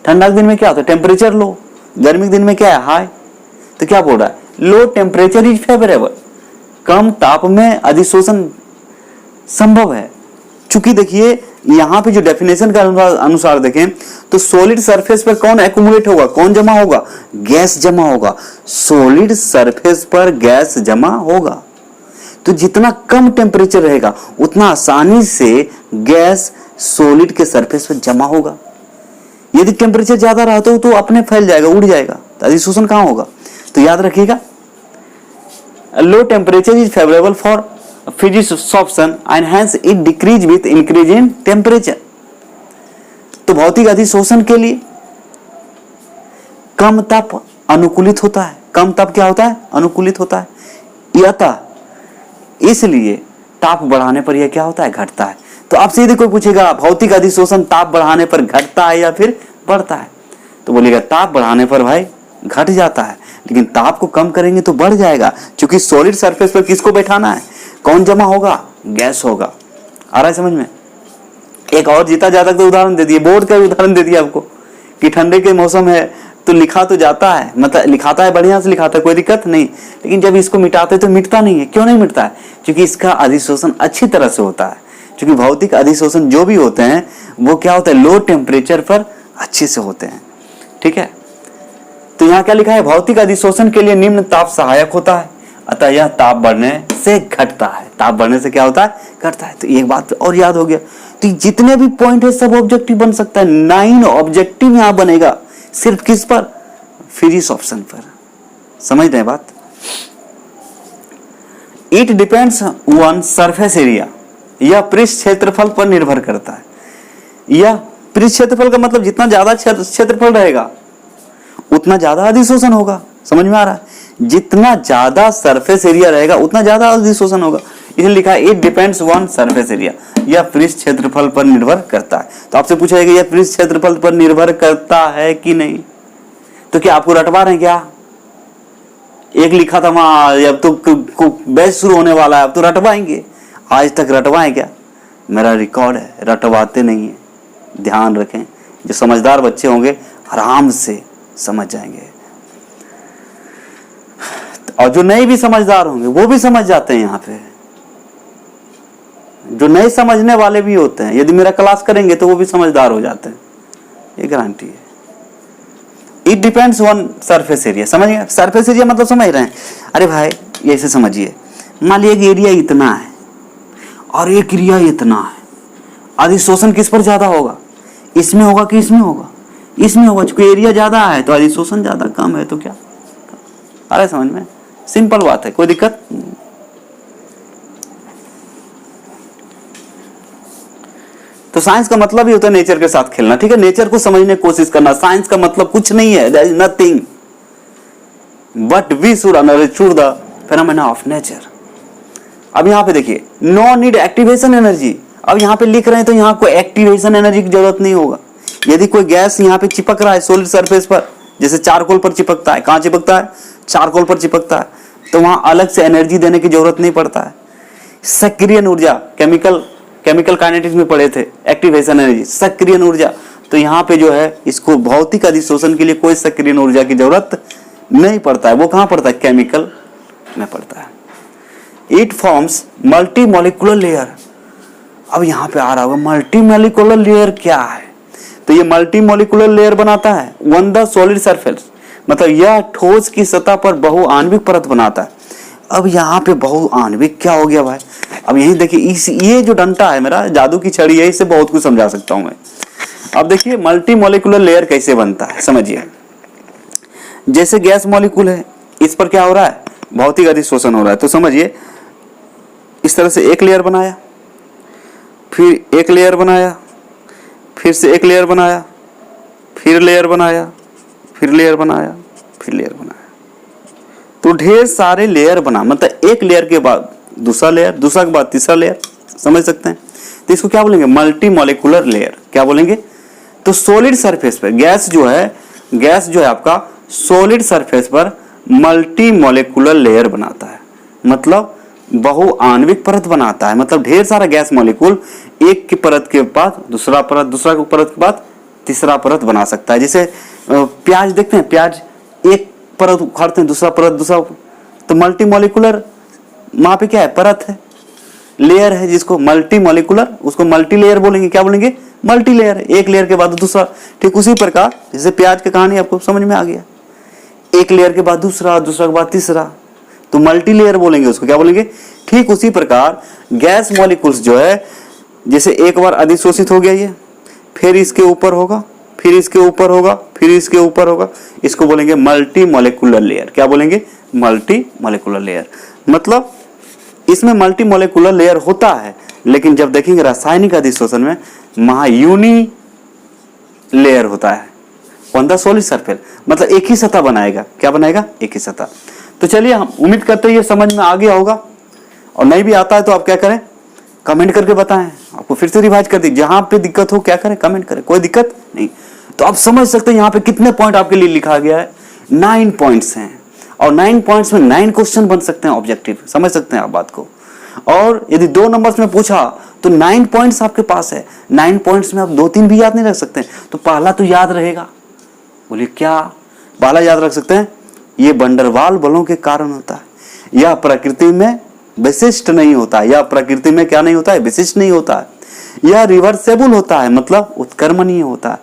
Speaker 1: ठंडा के दिन में क्या होता है, टेम्परेचर लो, गर्मी के दिन में क्या है, हाई। तो क्या बोल रहा है, लो टेम्परेचर इज फेवरेबल, कम ताप में अधिशोषण संभव है। चूंकि देखिए यहां पे जो डेफिनेशन का अनुसार देखें तो सॉलिड सरफेस पर कौन एक्यूमुलेट होगा, कौन जमा होगा, गैस जमा होगा। सॉलिड सरफेस पर गैस जमा होगा, तो जितना कम टेम्परेचर रहेगा उतना आसानी से गैस सॉलिड के सरफेस पर जमा होगा। यदि टेम्परेचर ज्यादा रहा तो अपने फैल जाएगा, उड़ जाएगा, तो अधिशोषण कहां होगा। तो याद रखिएगा, low temperature is favourable for physisorption and hence it decreases with increase in temperature. तो भौतिक अधिशोषण के लिए कम ताप अनुकूलित होता है। कम ताप क्या होता है, अनुकूलित होता है। अतः इसलिए ताप बढ़ाने पर यह क्या होता है, घटता है। तो आपसे यदि कोई पूछेगा भौतिक अधिशोषण ताप बढ़ाने पर घटता है या फिर बढ़ता है, तो बोलिएगा ताप बढ़ाने पर भाई घट जाता है। लेकिन ताप को कम करेंगे तो बढ़ जाएगा, क्योंकि सॉलिड सरफेस पर किसको बैठाना है, कौन जमा होगा, गैस होगा। आ रहा है समझ में। एक और जीता जाता तो उदाहरण दे दिए, बोर्ड का उदाहरण दे दिया आपको कि ठंडे के मौसम है तो लिखा तो जाता है, मतलब लिखाता है, बढ़िया से लिखाता है, कोई दिक्कत नहीं, लेकिन जब इसको मिटाते तो मिटता नहीं है। क्यों नहीं मिटता है? क्योंकि इसका अधिशोषण अच्छी तरह से होता है। क्योंकि भौतिक अधिशोषण जो भी होते हैं वो क्या होता है, लो टेम्परेचर पर अच्छे से होते हैं। ठीक है, तो यहाँ क्या लिखा है, भौतिक अधिशोषण के लिए निम्न ताप सहायक होता है, अतः यह ताप बढ़ने से घटता है। ताप बढ़ने से क्या होता है, घटता है। तो एक बात और याद हो गया, तो जितने भी पॉइंट है सब ऑब्जेक्टिव बन सकता है। 9 ऑब्जेक्टिव यहाँ बनेगा, सिर्फ किस पर, फिजिक्स ऑप्शन पर। समझ रहे हैं बात। It depends on surface area, यह पृष्ठ क्षेत्रफल पर निर्भर करता है। यह पृष्ठ क्षेत्रफल का मतलब जितना ज्यादा क्षेत्रफल रहेगा उतना ज्यादा अधिशोषण होगा। समझ में आ रहा है, जितना ज्यादा सरफेस एरिया रहेगा उतना ज्यादा अधिशोषण होगा, इसलिए लिखा है it depends on surface area, यह पृष्ठ क्षेत्रफल पर निर्भर करता है। तो आपसे पूछा जाएगा यह पृष्ठ क्षेत्रफल पर निर्भर करता है कि नहीं, तो क्या आपको रटवा रहे हैं क्या? एक लिखा था वहां, अब तो बैच शुरू होने वाला है, अब तो रटवाएंगे। आज तक रटवाएं क्या? मेरा रिकॉर्ड है, रटवाते नहीं है। ध्यान रखें, जो समझदार बच्चे होंगे आराम से समझ जाएंगे, और जो नहीं भी समझदार होंगे वो भी समझ जाते हैं। यहाँ पे जो नहीं समझने वाले भी होते हैं, यदि मेरा क्लास करेंगे तो वो भी समझदार हो जाते हैं, ये गारंटी है। It depends on surface area, समझ गए? सरफेस एरिया मतलब समझ रहे हैं? अरे भाई ऐसे समझिए, मान लीजिए एक एरिया इतना है और एक एरिया इतना है, अधिशोषण किस पर ज्यादा होगा, इसमें होगा कि इसमें होगा? इसमें होगा, क्योंकि एरिया ज्यादा है तो अधिशोषण ज्यादा, कम है तो क्या? अरे समझ में, सिंपल बात है, कोई दिक्कत नहीं। तो साइंस का मतलब ही होता है नेचर के साथ खेलना। ठीक है, नेचर को समझने की कोशिश करना। साइंस का मतलब कुछ नहीं है, there is nothing, but we should understand the phenomena of nature. अब यहाँ पे देखिए, नो नीड एक्टिवेशन एनर्जी। अब यहाँ पे लिख रहे हैं तो यहाँ कोई एक्टिवेशन एनर्जी की जरूरत नहीं होगा। यदि कोई गैस यहाँ पे चिपक रहा है सॉलिड सरफेस पर, जैसे चारकोल पर चिपकता है, कहाँ चिपकता है, चारकोल पर चिपकता है, तो वहां अलग से एनर्जी देने की जरूरत नहीं पड़ता है। सक्रियण ऊर्जा, केमिकल काइनेटिक्स में पढ़े थे, एक्टिवेशन एनर्जी, सक्रियण ऊर्जा। तो यहाँ पे जो है इसको भौतिक अधिशोषण के लिए कोई सक्रियण ऊर्जा की जरूरत नहीं पड़ता है। वो कहाँ पड़ता है, केमिकल में पड़ता है। It forms multi molecular layer. अब यहाँ पे आ रहा होगा मल्टी मॉलिक्यूलर लेयर क्या है, तो ये मल्टी मॉलिक्यूलर लेयर बनाता है ऑन द सॉलिड सरफेस, मतलब यह ठोस की सतह पर बहुआण्विक परत बनाता है। अब यहाँ पे बहुआण्विक क्या हो गया भाई? अब यही देखिए, इस ये जो डंटा है मेरा, जादू की छड़ी है, इससे बहुत कुछ समझा सकता हूं मैं। अब देखिए मल्टी मॉलिक्यूलर लेयर कैसे बनता है, समझिए। जैसे गैस मॉलिक्यूल है, इस पर क्या हो रहा है, भौतिक अधिशोषण हो रहा है। तो समझिए, इस तरह से एक लेयर बनाया, फिर एक लेयर बनाया, फिर से एक लेयर बनाया, फिर लेयर बनाया, फिर लेयर बनाया, फिर लेयर बनाया, तो ढेर सारे लेयर बना। मतलब एक लेयर के बाद दूसरा लेयर, दूसरा के बाद तीसरा लेयर, समझ सकते हैं? तो इसको क्या बोलेंगे, मल्टी मॉलिक्यूलर लेयर। क्या बोलेंगे? तो सॉलिड सरफेस पर गैस जो है आपका सॉलिड सरफेस पर मल्टी मॉलिक्यूलर लेयर बनाता है, मतलब बहुआण्विक परत बनाता है। मतलब ढेर सारा गैस मॉलिक्यूल एक की परत के बाद दूसरा परत, दूसरा परत के बाद तीसरा परत बना सकता है। जैसे प्याज देखते हैं, प्याज एक परत उखाड़ते हैं, दूसरा परत, दूसरा, तो मल्टी मॉलिक्यूलर वहां पे क्या है, परत है, लेयर है, जिसको मल्टी मॉलिक्यूलर, उसको मल्टी लेयर बोलेंगे। क्या बोलेंगे, मल्टी लेयर। एक लेयर के बाद दूसरा। ठीक उसी प्रकार जैसे प्याज की कहानी आपको समझ में आ गया, एक लेयर के बाद दूसरा, दूसरा के बाद तीसरा, तो मल्टी लेयर बोलेंगे उसको। क्या बोलेंगे? ठीक उसी प्रकार गैस मॉलिक्यूल्स जो है, जैसे एक बार अधिशोषित हो गया ये, फिर इसके ऊपर होगा, फिर इसके ऊपर होगा, फिर इसके ऊपर होगा, इसको बोलेंगे मल्टी मॉलिक्यूलर लेयर। क्या बोलेंगे? Multi molecular layer. मतलब इसमें मल्टी मॉलिक्यूलर लेयर होता है, लेकिन जब देखेंगे रासायनिक अधिशोषण में वहां यूनी लेयर होता है ऑन द सॉलिड सरफेस, मतलब एक ही सतह बनाएगा। क्या बनाएगा? एक ही सतह। तो चलिए, हम उम्मीद करते हैं ये समझ में आ गया होगा, और नहीं भी आता है तो आप क्या करें, कमेंट करके बताएं, आपको फिर से रिवाइज कर दीजिए। जहां पे दिक्कत हो क्या करें, कमेंट करें, कोई दिक्कत नहीं। तो आप समझ सकते हैं यहाँ पे कितने पॉइंट आपके लिए लिखा गया है, 9 पॉइंट्स हैं। और 9 पॉइंट्स में 9 क्वेश्चन बन सकते हैं ऑब्जेक्टिव, समझ सकते हैं आप बात को। और यदि 2 नंबर्स में पूछा तो 9 पॉइंट्स आपके पास है, 9 पॉइंट्स में आप 2-3 भी याद नहीं रख सकते, तो पहला तो याद रहेगा। बोलिए क्या पहला याद रख सकते हैं? ये वंडरवाल बलों के कारण होता है, यह प्रकृति में विशिष्ट नहीं होता है, यह प्रकृति में क्या नहीं होता है? विशिष्ट नहीं होता है। यह रिवर्सेबल होता है, मतलब उत्क्रमणीय होता है।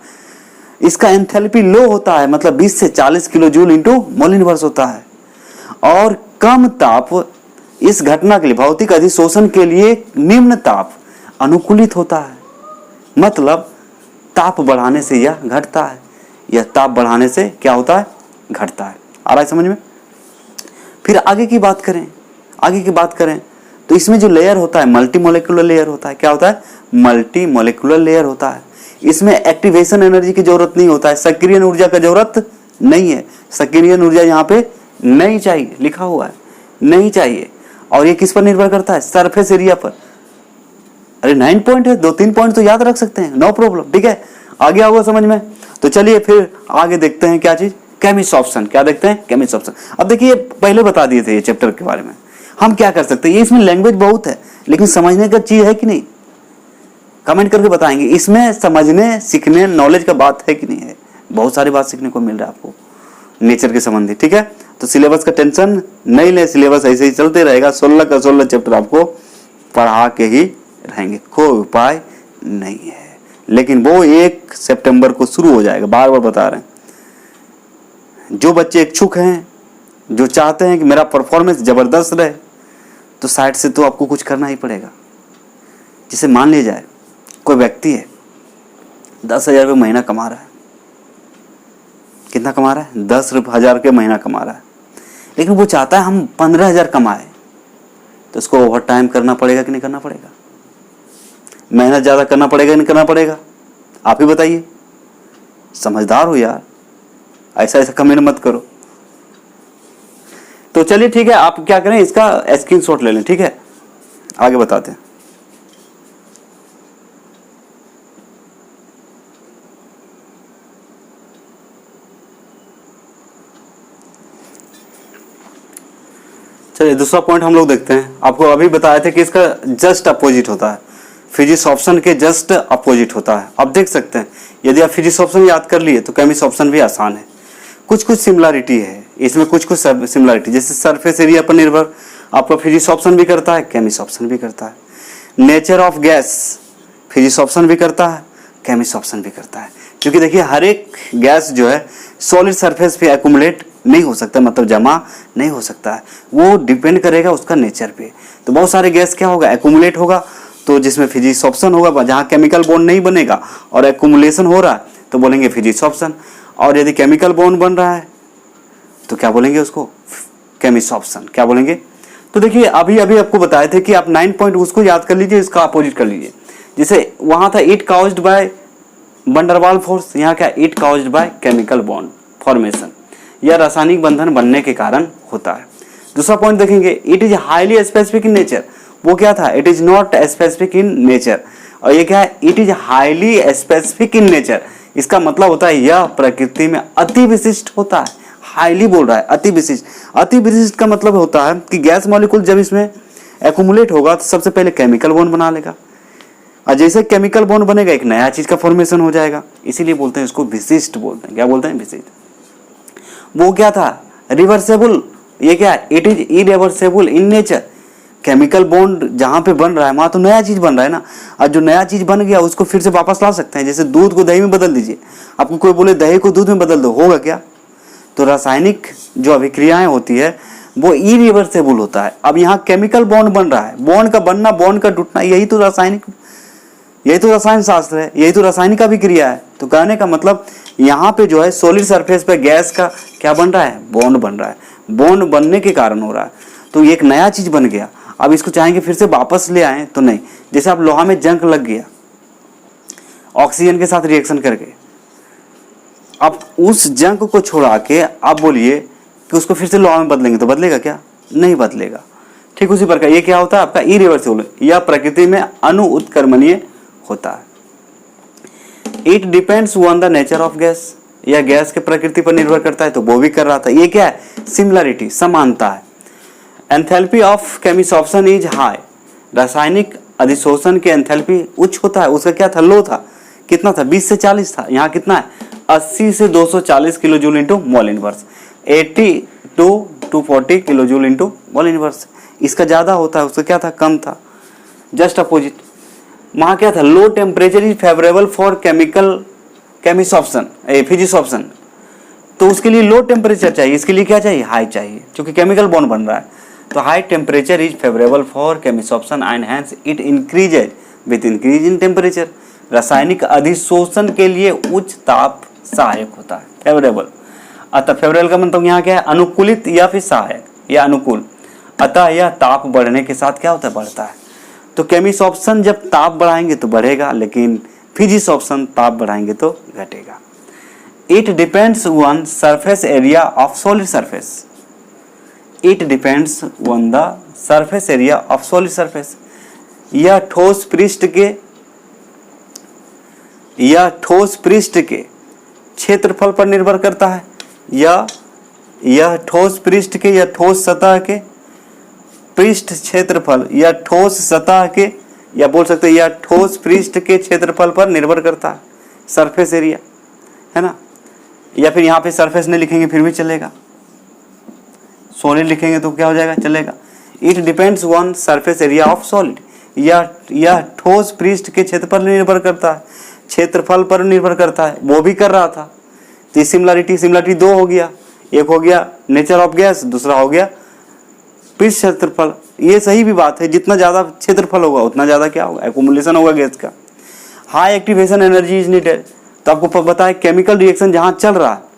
Speaker 1: इसका एंथैल्पी लो होता है, मतलब 20 से 40 kilo joule into mole inverse होता है। और कम ताप इस घटना के लिए, भौतिक अधिशोषण के लिए निम्न ताप अनुकूलित होता है, मतलब ताप बढ़ाने से यह घटता है, यह ताप बढ़ाने से क्या होता है? घटता है। आ रहा है समझ में? फिर आगे की बात करें तो इसमें जो लेयर होता है मल्टी मोलिकुलर लेयर होता है। क्या होता है? मल्टी मोलिकुलर लेयर होता है। इसमें एक्टिवेशन एनर्जी की जरूरत नहीं होता है, सक्रियण ऊर्जा का जरूरत नहीं है। सक्रियण ऊर्जा यहाँ पे नहीं चाहिए, लिखा हुआ है नहीं चाहिए। और ये किस पर निर्भर करता है? सरफेस एरिया पर। अरे 9 पॉइंट है, 2-3 पॉइंट तो याद रख सकते हैं, नो प्रॉब्लम, ठीक है। आगे आओगे समझ में? तो चलिए फिर आगे देखते हैं क्या चीज, केमिसॉर्प्शन। क्या देखते हैं? केमिसॉर्प्शन। अब देखिए पहले बता दिए थे ये चैप्टर के बारे में, हम क्या कर सकते हैं। ये इसमें लैंग्वेज बहुत है, लेकिन समझने का चीज है कि नहीं? कमेंट करके बताएंगे इसमें समझने सीखने नॉलेज का बात है कि नहीं है। बहुत सारी बात सीखने को मिल रहा है आपको नेचर के संबंधी, ठीक है। तो सिलेबस का टेंशन नहीं ले, सिलेबस ऐसे ही चलते रहेगा। 16 का 16 चैप्टर आपको पढ़ा के ही रहेंगे, कोई उपाय नहीं है। लेकिन वो 1 सितंबर को शुरू हो जाएगा, बार बार बता रहे हैं। जो बच्चे इच्छुक हैं, जो चाहते हैं कि मेरा परफॉर्मेंस जबरदस्त रहे, तो साइड से तो आपको कुछ करना ही पड़ेगा। जिसे मान लिया जाए कोई व्यक्ति है 10,000 रुपये महीना कमा रहा है, कितना कमा रहा है? 10,000 रुपये महीना कमा रहा है, लेकिन वो चाहता है हम 15,000 कमाए, तो उसको ओवर टाइम करना पड़ेगा कि नहीं करना पड़ेगा? मेहनत ज़्यादा करना पड़ेगा नहीं करना पड़ेगा? आप ही बताइए, समझदार हो यार, ऐसा कमेंट मत करो। तो चलिए ठीक है, आप क्या करें, इसका स्क्रीनशॉट ले लें, ठीक है। आगे बताते हैं। चलिए दूसरा पॉइंट हम लोग देखते हैं। आपको अभी बताए थे कि इसका जस्ट अपोजिट होता है, फिजिक्स के जस्ट अपोजिट होता है। अब देख सकते हैं, यदि आप फिजिक्स याद कर लिए तो केमिक्स भी आसान है। कुछ सिमिलरिटी है इसमें, कुछ सिमिलरिटी, जैसे सरफेस एरिया पर निर्भर आपका फिजिक्स भी करता है, केमिक्स भी करता है। नेचर ऑफ गैस फिजिक्स भी करता है, केमिक्स भी करता है। क्योंकि देखिए हर एक गैस जो है सॉलिड सरफेस पे एक्यूमुलेट नहीं हो सकता, मतलब जमा नहीं हो सकता है, वो डिपेंड करेगा उसका नेचर पे। तो बहुत सारे गैस क्या होगा, एक्यूमुलेट होगा, तो जिसमें फिजिक्स होगा। जहाँ केमिकल बॉन्ड नहीं बनेगा और एक्यूमुलेशन हो रहा है तो बोलेंगे फिजिक्स। और यदि केमिकल बॉन्ड बन रहा है तो क्या बोलेंगे उसको? केमिक्स। क्या बोलेंगे? तो देखिए अभी आपको बताए थे कि आप 9 पॉइंट उसको याद कर लीजिए, इसका अपोजिट कर लीजिए। जैसे वहां था it caused bye van der Waals force, यहाँ क्या it caused by chemical bond formation, यह रासायनिक बंधन बनने के कारण होता है। दूसरा पॉइंट देखेंगे, it is highly specific in nature. वो क्या था? It is not specific in nature. और ये क्या है? It is highly specific in nature. इसका मतलब होता है यह प्रकृति में अति विशिष्ट होता है। हाईली बोल रहा है, अति विशिष्ट। अति विशिष्ट का मतलब होता है कि गैस मॉलिक्यूल जब इसमें एक्यूमुलेट होगा तो सबसे पहले केमिकल बॉन्ड बना लेगा, और जैसे केमिकल बॉन्ड बनेगा एक नया चीज का फॉर्मेशन हो जाएगा। इसीलिए बोलते हैं इसको विशिष्ट बोलते हैं। क्या बोलते हैं? विशिष्ट। वो क्या था? रिवर्सेबल। ये क्या है? It is irreversible in nature. Chemical bond जहां पे बन रहा है वहां तो नया चीज बन रहा है ना, और जो नया चीज बन गया उसको फिर से वापस ला सकते हैं। जैसे दूध को दही में बदल दीजिए, आपको कोई बोले दही को दूध में बदल दो, होगा क्या? तो रासायनिक जो अभिक्रियाएं होती है वो इरिवर्सेबल होता है। अब यहाँ केमिकल बॉन्ड बन रहा है, बॉन्ड का बनना बॉन्ड का टूटना, यही तो रसायन शास्त्र है, यही तो रासायनिक अभिक्रिया है। तो कहने का मतलब यहाँ पे जो है सॉलिड सरफेस पे गैस का क्या बन रहा है? बॉन्ड बन रहा है। बॉन्ड बनने के कारण हो रहा है, तो एक नया चीज बन गया। अब इसको चाहेंगे फिर से वापस ले आए तो नहीं। जैसे अब लोहा में जंग लग गया ऑक्सीजन के साथ रिएक्शन करके, अब उस जंग को छोड़ा के आप बोलिए कि उसको फिर से लोहा में बदलेंगे तो बदलेगा क्या? नहीं बदलेगा। ठीक उसी प्रकार ये क्या होता है आपका? इरिवर्सिबल, यह प्रकृति में अनुउत्क्रमणीय होता है। It depends on the nature of gas. या गैस के प्रकृति पर निर्भर करता है, तो वो भी कर रहा था। ये क्या है? सिमिलरिटी, समानता है। Enthalpy of chemisorption is high, रासायनिक अधिशोषण के एंथैल्पी उच्च होता है। उसका क्या था? लो था। कितना था? 20 से 40 था। यहाँ कितना है? 80 से 240 kilo joule into mole inverse, 80 to 240 kilo joule into mole inverse. इसका ज्यादा होता है, उसका क्या था? कम था। Just opposite. वहाँ क्या था? Low temperature is favourable for chemisorption, physisorption. तो उसके लिए लो टेम्परेचर चाहिए, इसके लिए क्या चाहिए? हाई चाहिए, क्योंकि केमिकल बॉन्ड बन रहा है। तो high temperature is favourable for chemisorption and hence it increases with increase in temperature. रासायनिक अधिशोषण के लिए उच्च ताप सहायक होता है, फेवरेबल। अतः फेवरेबल का मतलब यहाँ क्या है? अनुकूलित या फिर सहायक या अनुकूल। अतः यह ताप बढ़ने के साथ क्या होता है? बढ़ता है। तो केमिसॉर्प्शन जब ताप बढ़ाएंगे तो बढ़ेगा, लेकिन फिजिसॉर्प्शन ताप बढ़ाएंगे तो घटेगा। It depends on surface area of solid surface. It depends on the surface area of solid surface. यह ठोस पृष्ठ के क्षेत्रफल पर निर्भर करता है। यह ठोस पृष्ठ के या ठोस सतह के पृष्ठ क्षेत्रफल या ठोस सतह के, या बोल सकते हैं यह ठोस पृष्ठ के क्षेत्रफल पर निर्भर करता है, सरफेस एरिया, है ना। या फिर यहाँ पे सरफेस नहीं लिखेंगे फिर भी चलेगा, सॉलिड लिखेंगे तो क्या हो जाएगा? चलेगा। It depends on surface area of solid. यह ठोस पृष्ठ के क्षेत्रफल पर निर्भर करता है, क्षेत्रफल पर निर्भर करता है। वो भी कर रहा था। तो सिमिलरिटी दो हो गया, एक हो गया नेचर ऑफ गैस, दूसरा हो गया पृष्ठ क्षेत्रफल। ये सही भी बात है, जितना ज्यादा क्षेत्रफल होगा उतना ज्यादा क्या होगा? एक्युमुलेशन होगा गैस का। High activation energy is needed. तो आपको पता है केमिकल रिएक्शन जहां चल रहा है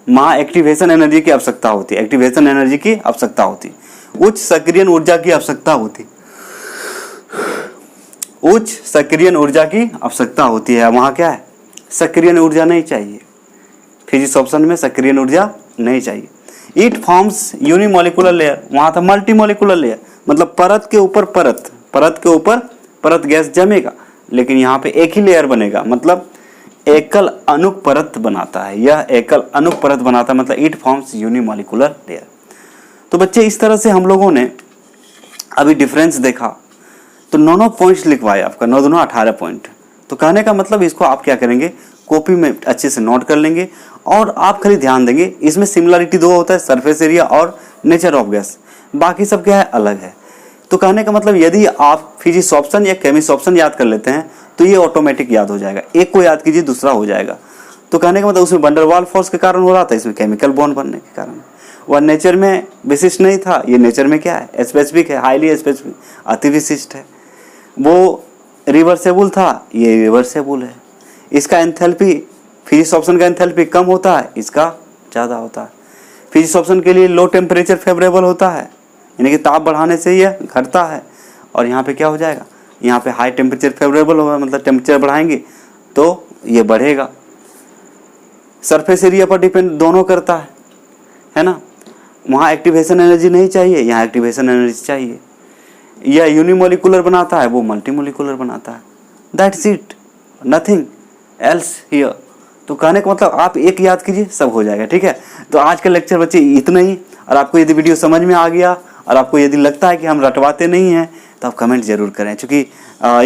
Speaker 1: वहां एक्टिवेशन एनर्जी की आवश्यकता होती है, एक्टिवेशन एनर्जी की आवश्यकता होती, उच्च सक्रियण ऊर्जा की आवश्यकता होती, उच्च सक्रियण ऊर्जा की आवश्यकता होती है। वहां क्या है? सक्रियण ऊर्जा नहीं चाहिए। फिजिसॉर्प्शन में सक्रियण ऊर्जा नहीं चाहिए। इट फॉर्म्स यूनिमोलिकुलर लेयर, वहां था मल्टीमोलिकुलर लेयर, मतलब परत के ऊपर परत, परत के ऊपर परत गैस जमेगा, लेकिन यहाँ पे एक ही लेयर बनेगा, मतलब एकल अणुक परत बनाता है। यह एकल अणुक परत बनाता है, मतलब इट फॉर्म्स यूनिमोलिकुलर लेयर। तो बच्चे इस तरह से हम लोगों ने अभी डिफरेंस देखा। तो 9 पॉइंट्स लिखवाए आपका, 9 दूना 18 पॉइंट। तो कहने का मतलब इसको आप क्या करेंगे? कॉपी में अच्छे से नोट कर लेंगे और आप खाली ध्यान देंगे। इसमें सिमिलरिटी दो होता है, सरफेस एरिया और नेचर ऑफ गैस, बाकी सब क्या है? अलग है। तो कहने का मतलब यदि आप फिजिसॉर्प्शन या केमिसॉर्प्शन याद कर लेते हैं तो ये ऑटोमेटिक याद हो जाएगा। एक को याद कीजिए, दूसरा हो जाएगा। तो कहने का मतलब उसमें वंडरवाल फोर्स के कारण हो रहा था, इसमें केमिकल बॉन्ड बनने के कारण। वह नेचर में विशिष्ट नहीं था, ये नेचर में क्या है? स्पेसिफिक है, हाईली स्पेसिफिक, अति विशिष्ट है। वो रिवर्सेबल था, ये रिवर्सेबल है। इसका एंथैल्पी, फिजिसॉर्प्शन का एंथैल्पी कम होता है, इसका ज़्यादा होता है। फिजिसॉर्प्शन के लिए लो टेम्परेचर फेवरेबल होता है, यानी कि ताप बढ़ाने से यह घटता है। और यहाँ पे क्या हो जाएगा? यहाँ पे हाई टेम्परेचर फेवरेबल होगा, मतलब टेम्परेचर बढ़ाएंगे तो ये बढ़ेगा। सरफेस एरिया पर डिपेंड दोनों करता है ना। वहाँ एक्टिवेशन एनर्जी नहीं चाहिए, यहाँ एक्टिवेशन एनर्जी चाहिए। यह यूनिमोलिकुलर बनाता है, वो मल्टीमोलिकुलर बनाता है। That's it, nothing else here. तो कहने का मतलब आप एक याद कीजिए, सब हो जाएगा। ठीक है, तो आज का लेक्चर बच्चे इतना ही। और आपको यदि वीडियो समझ में आ गया और आपको यदि लगता है कि हम रटवाते नहीं हैं तो आप कमेंट जरूर करें, क्योंकि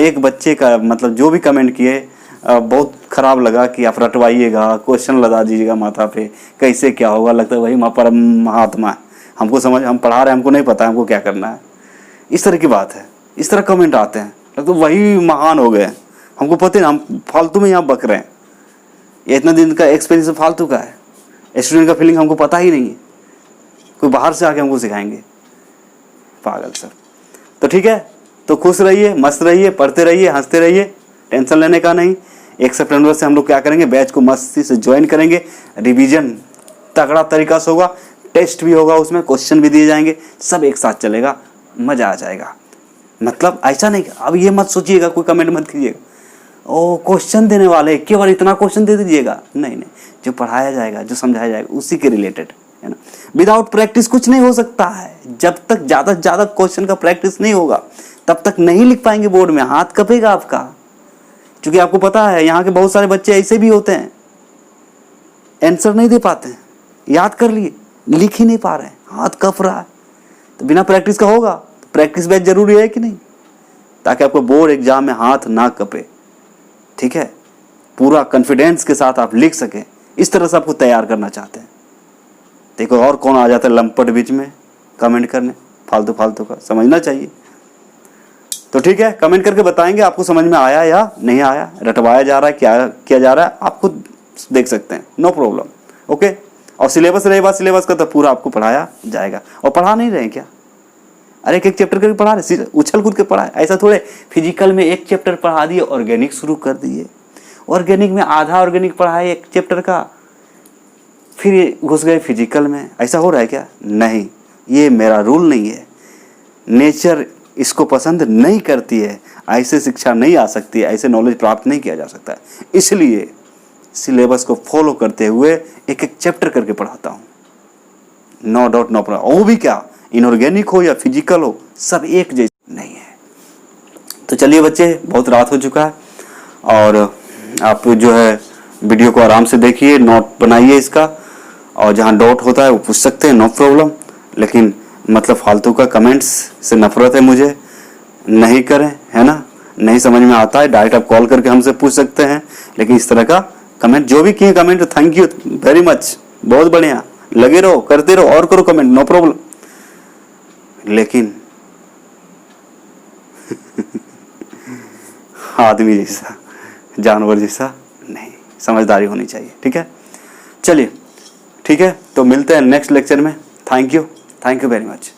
Speaker 1: एक बच्चे का मतलब जो भी कमेंट किए बहुत खराब लगा कि आप रटवाइएगा, क्वेश्चन लगा दीजिएगा माथा पे, कैसे क्या होगा। लगता है वही परम महात्मा है, हमको समझ, हम पढ़ा रहे हैं, हमको नहीं पता हमको क्या करना है। इस तरह की बात है, इस तरह कमेंट आते हैं, लगता है वही महान हो गए, हमको पता है, हम फालतू में यहाँ बक रहे हैं। ये इतना दिन का एक्सपीरियंस फालतू का है, स्टूडेंट का फीलिंग हमको पता ही नहीं है, कोई बाहर से आके हमको सिखाएंगे, पागल सब। तो ठीक है, तो खुश रहिए, मस्त रहिए, पढ़ते रहिए, हंसते रहिए, टेंशन लेने का नहीं। 1 सितंबर से हम लोग क्या करेंगे? बैच को मस्ती से ज्वाइन करेंगे, रिवीजन तगड़ा तरीका से होगा, टेस्ट भी होगा, उसमें क्वेश्चन भी दिए जाएंगे, सब एक साथ चलेगा, मजा आ जाएगा। मतलब ऐसा नहीं, अब ये मत सोचिएगा, कोई कमेंट मत कीजिएगा ओ क्वेश्चन देने वाले केवल इतना क्वेश्चन दे दीजिएगा, नहीं नहीं, जो पढ़ाया जाएगा, जो समझाया जाएगा उसी के रिलेटेड, है ना। विदाउट प्रैक्टिस कुछ नहीं हो सकता है। जब तक ज्यादा से ज्यादा क्वेश्चन का प्रैक्टिस नहीं होगा तब तक नहीं लिख पाएंगे बोर्ड में, हाथ कपेगा आपका। क्योंकि आपको पता है यहाँ के बहुत सारे बच्चे ऐसे भी होते हैं, आंसर नहीं दे पाते हैं, याद कर लिए, लिख ही नहीं पा रहे हैं, हाथ कप रहा है, तो बिना प्रैक्टिस का होगा? प्रैक्टिस बैच जरूरी है कि नहीं, ताकि आपको बोर्ड एग्जाम में हाथ ना कपे, ठीक है, पूरा कॉन्फिडेंस के साथ आप लिख सकें। इस तरह से आपको तैयार करना चाहते हैं। देखो और कौन आ जाता है लंपट बीच में कमेंट करने, फालतू फालतू का, समझना चाहिए। तो ठीक है, कमेंट करके बताएंगे आपको समझ में आया या नहीं आया, रटवाया जा रहा है, क्या किया जा रहा है, आपको देख सकते हैं, नो प्रॉब्लम। ओके, और सिलेबस रही बात सिलेबस का, तो पूरा आपको पढ़ाया जाएगा। और पढ़ा नहीं रहे क्या? अरे एक एक चैप्टर करके पढ़ा रहे, उछल कूद के पढ़ा, ऐसा थोड़े फिजिकल में एक चैप्टर पढ़ा दिए, ऑर्गेनिक शुरू कर दिए, ऑर्गेनिक में आधा ऑर्गेनिक पढ़ा है एक चैप्टर का, फिर घुस गए फिजिकल में, ऐसा हो रहा है क्या? नहीं, ये मेरा रूल नहीं है, नेचर इसको पसंद नहीं करती है, ऐसे शिक्षा नहीं आ सकती है, ऐसे नॉलेज प्राप्त नहीं किया जा सकता है। इसलिए सिलेबस को फॉलो करते हुए एक एक चैप्टर करके पढ़ाता हूँ, नो डाउट नो प्रॉब्लम। वो भी क्या, इनऑर्गेनिक हो या फिजिकल हो, सब एक जैसे नहीं है। तो चलिए बच्चे, बहुत रात हो चुका है, और आप जो है वीडियो को आराम से देखिए, नोट बनाइए इसका, और जहाँ डाउट होता है वो पूछ सकते हैं, नो प्रॉब्लम। लेकिन मतलब फालतू का कमेंट्स से नफरत है मुझे, नहीं करें, है ना। नहीं समझ में आता है डायरेक्ट आप कॉल करके हमसे पूछ सकते हैं, लेकिन इस तरह का कमेंट जो भी किए comment, thank you very much, बहुत बढ़िया, लगे रहो, करते रहो, और करो कमेंट, नो प्रॉब्लम। लेकिन आदमी जैसा, जानवर जैसा नहीं, समझदारी होनी चाहिए, ठीक है। चलिए ठीक है, तो मिलते हैं नेक्स्ट लेक्चर में। Thank you very much.